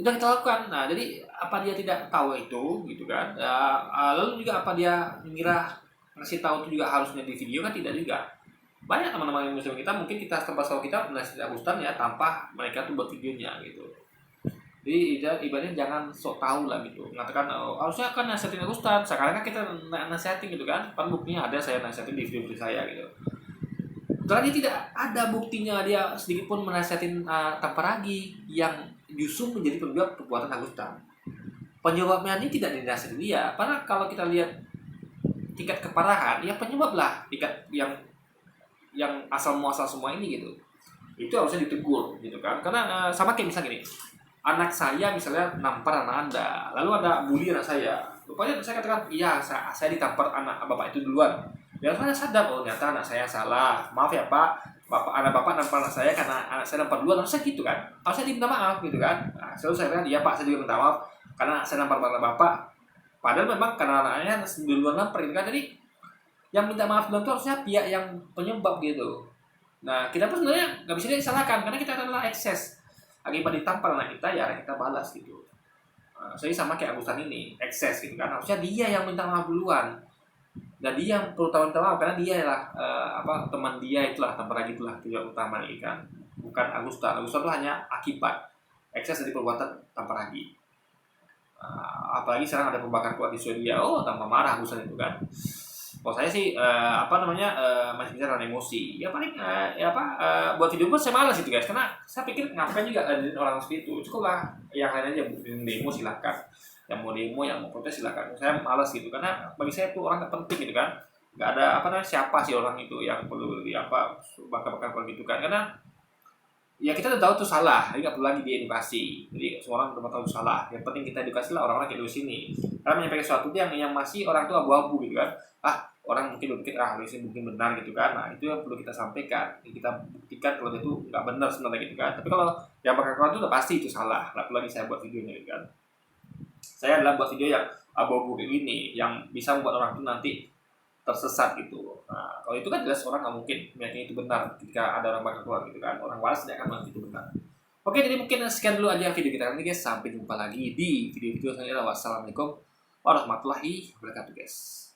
udah kita lakukan. Nah jadi apa dia tidak tahu itu gitu kan, lalu juga apa dia mengira ngasih tahu itu juga harusnya di video kan, tidak juga. Banyak teman-teman yang muslim kita, mungkin kita tempat tahu kita menasihat Agustan ya tanpa mereka tuh buat videonya gitu. Jadi ibaratnya jangan sok tahu lah gitu, mengatakan harusnya kan nasihatin Agustan, sekarang kan kita nasihatin gitu kan, buktinya ada saya nasihatin di video saya gitu. Karena dia tidak ada buktinya dia sedikit pun menasihatin Taparagi yang justru menjadi penyebab perbuatan Agustan. Penyebabnya ini tidak dinasihatin dia, karena kalau kita lihat tingkat keparahan, ya penyebab lah tingkat yang asal muasal semua ini gitu. Itu harusnya ditegur gitu kan, karena sama kayak misalnya gini, anak saya misalnya nampar anak Anda, lalu ada bully anak saya. Rupanya saya katakan, iya saya ditampar anak bapak itu duluan. Ya saya sadar, ternyata anak saya salah. Maaf ya Pak, anak bapak nampar anak saya karena anak saya nampar duluan. Harusnya gitu kan, harusnya diminta maaf gitu kan. Nah, selalu saya bilang, iya Pak, saya juga minta maaf karena saya nampar anak bapak. Padahal memang karena anaknya duluan nampar gitu kan. Jadi yang minta maaf duluan itu harusnya pihak yang penyebab gitu. Nah kita pun sebenarnya nggak bisa disalahkan karena kita adalah ekses. Akibat ditampar anak kita, ya kita balas gitu. Saya sama kayak Agustan ini, ekses gitu kan. Harusnya dia yang minta maaf duluan. Dan dia yang perlu minta maaf karena dia lah teman dia itulah, Taparagi itulah tujuan utama ini kan. Bukan Agustan. Agustan itu hanya akibat ekses dari perbuatan Taparagi. Apalagi sekarang ada pembakaran kuat di Swedia. Tambah marah Agustan itu kan. Kalau saya sih masih bisa dengan emosi. Ya paling buat video pun saya malas itu guys, karena saya pikir ngapain juga ada orang seperti itu. Cukuplah yang lain aja demo silahkan. Yang mau demo, yang mau protes silahkan. Saya malas gitu karena bagi saya itu orang nggak penting gitu kan. Nggak ada siapa sih orang itu yang perlu bakar-bakar gitu kan. Karena ya kita udah tahu itu salah, jadi nggak perlu lagi diedukasi. Jadi semua orang udah tahu itu salah. Yang penting kita edukasi lah orang-orang kayak di sini. Karena menyampaikan sesuatu yang masih orang tuh abu-abu gitu kan. Orang mungkin berpikir ini mungkin benar gitu kan. Nah itu yang perlu kita sampaikan, kita buktikan kalau itu nggak benar sebenarnya gitu kan. Tapi kalau yang bakal keluar itu udah pasti itu salah, nggak perlu lagi saya buat videonya gitu kan. Saya adalah buat video yang abu-abu ini yang bisa membuat orang itu nanti tersesat gitu. Nah kalau itu kan jelas orang nggak mungkin meyakini itu benar ketika ada orang bakal keluar gitu kan. Orang waras tidak akan mengerti itu benar. Oke, jadi mungkin sekian dulu aja video kita kali ini guys. Sampai jumpa lagi di video-video selanjutnya. Wassalamualaikum warahmatullahi wabarakatuh guys.